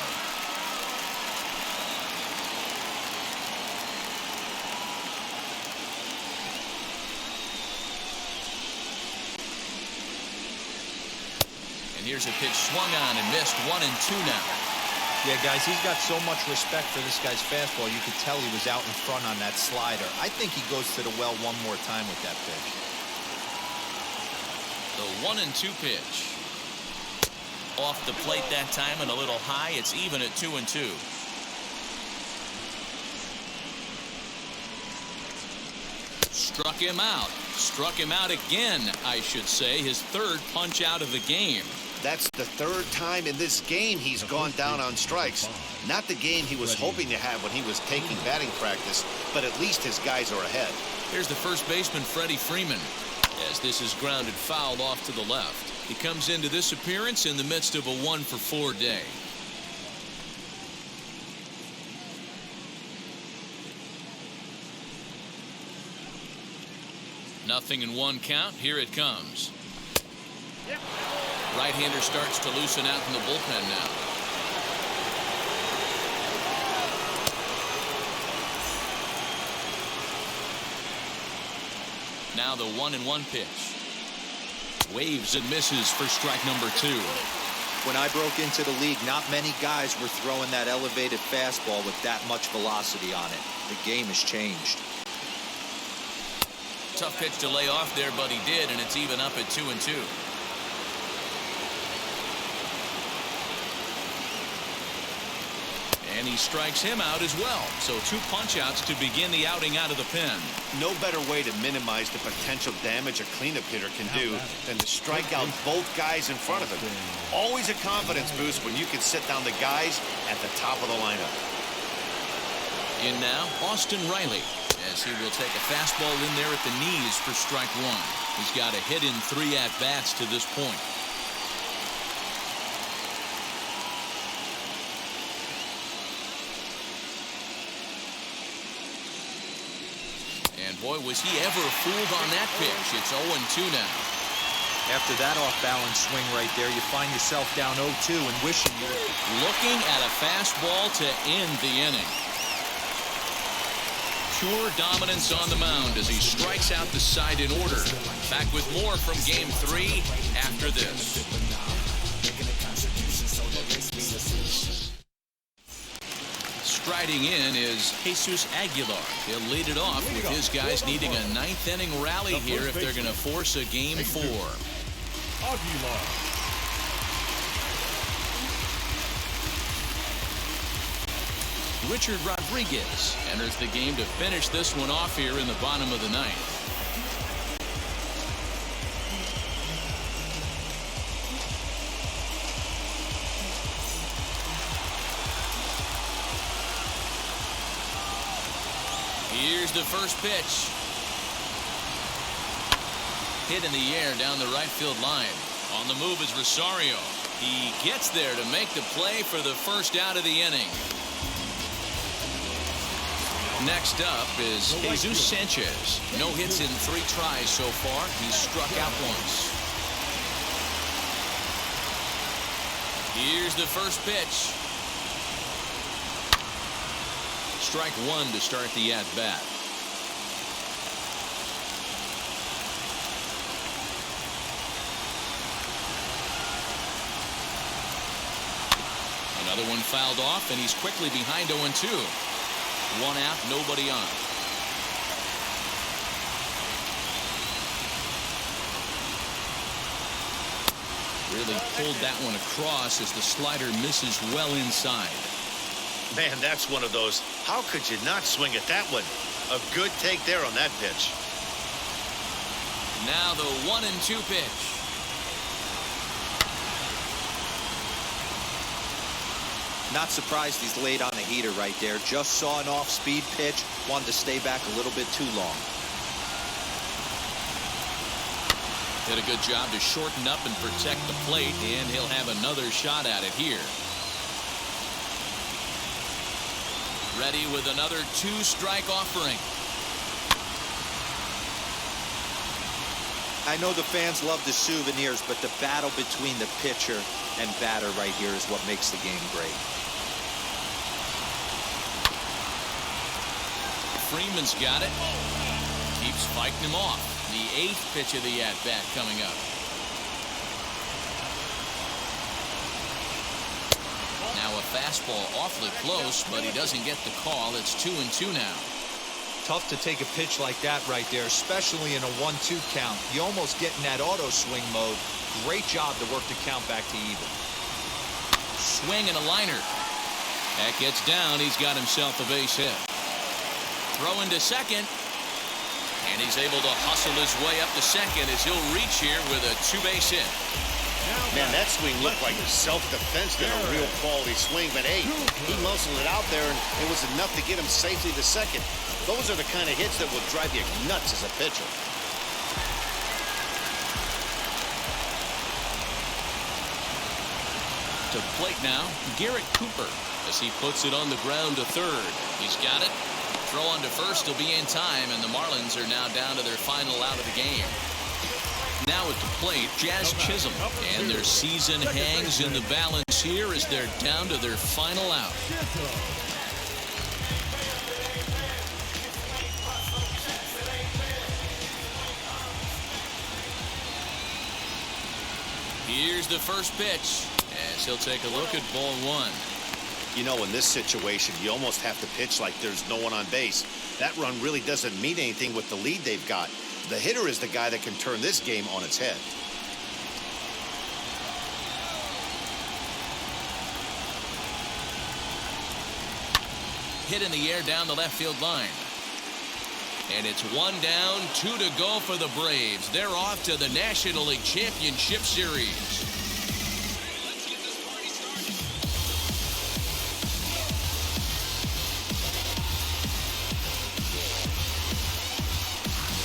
And here's a pitch swung on and missed. 1-2 now. Yeah, guys, he's got so much respect for this guy's fastball. You could tell he was out in front on that slider. I think he goes to the well one more time with that pitch. The 1-2 pitch. Off the plate that time and a little high. It's even at 2-2. Struck him out. Struck him out again, I should say. His 3rd punch out of the game. That's the 3rd time in this game he's gone down on strikes. Not the game he was hoping to have when he was taking batting practice, but at least his guys are ahead. Here's the first baseman, Freddie Freeman, as this is grounded foul off to the left. He comes into this appearance in the midst of a 1-for-4 day. Nothing in 1 count. Here it comes. Right-hander starts to loosen out in the bullpen now. Now the 1-1 pitch. Waves and misses for strike number 2. When I broke into the league, not many guys were throwing that elevated fastball with that much velocity on it. The game has changed. Tough pitch to lay off there, but he did, and it's even up at 2-2. And he strikes him out as well. So 2 punch-outs to begin the outing out of the pen. No better way to minimize the potential damage a cleanup hitter can do than to strike out both guys in front of him. Always a confidence boost when you can sit down the guys at the top of the lineup. In now, Austin Riley, as he will take a fastball in there at the knees for strike 1. He's got a hit in 3 at-bats to this point. And boy, was he ever fooled on that pitch. It's 0-2 now. After that off-balance swing right there, you find yourself down 0-2 and wishing you were looking at a fastball to end the inning. Pure dominance on the mound as he strikes out the side in order. Back with more from Game 3 after this. Striding in is Jesus Aguilar. He'll lead it off with his guys needing a 9th inning rally here if they're going to force a Game 4. Aguilar. Richard Rodriguez enters the game to finish this one off here in the bottom of the 9th. Here's the first pitch. Hit in the air down the right field line. On the move is Rosario. He gets there to make the play for the first out of the inning. Next up is Jesus Sanchez. No hits in 3 tries so far. He's struck out once. Here's the first pitch. Strike 1 to start the at-bat. Another one fouled off, and he's quickly behind 0-2. 1 out, nobody on. Really pulled that one across as the slider misses well inside. Man, that's one of those. How could you not swing at that one? A good take there on that pitch. Now the 1-2 pitch. Not surprised he's laid on a heater right there. Just saw an off-speed pitch. Wanted to stay back a little bit too long. Did a good job to shorten up and protect the plate, and he'll have another shot at it here. Ready with another 2-strike offering. I know the fans love the souvenirs, but the battle between the pitcher and batter right here is what makes the game great. Freeman's got it. Keeps fighting him off. The 8th pitch of the at-bat coming up. Now a fastball awfully close, but he doesn't get the call. It's 2-2 now. Tough to take a pitch like that right there, especially in a 1-2 count. You almost get in that auto swing mode. Great job to work the count back to even. Swing and a liner. That gets down. He's got himself a base hit. Throw into second. And he's able to hustle his way up to second as he'll reach here with a 2-base hit. Man, that swing looked like self-defense than a real quality swing. But hey, he muscled it out there, and it was enough to get him safely to second. Those are the kind of hits that will drive you nuts as a pitcher. To plate now, Garrett Cooper as he puts it on the ground to third. He's got it. Throw on to first will be in time, and the Marlins are now down to their final out of the game. Now at the plate, Jazz Chisholm, and their season hangs in the balance here as they're down to their final out. Here's the first pitch as he'll take a look at ball 1. You know, in this situation, you almost have to pitch like there's no one on base. That run really doesn't mean anything with the lead they've got. The hitter is the guy that can turn this game on its head. Hit in the air down the left field line. And it's 1 down, 2 to go for the Braves. They're off to the National League Championship Series.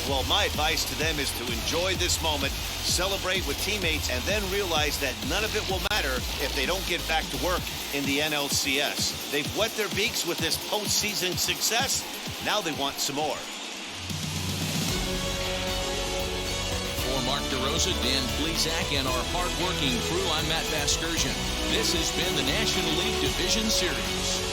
Well, my advice to them is to enjoy this moment, celebrate with teammates, and then realize that none of it will matter if they don't get back to work in the NLCS. They've wet their beaks with this postseason success. Now they want some more. For Mark DeRosa, Dan Plesac, and our hard-working crew, I'm Matt Vasgersian. This has been the National League Division Series.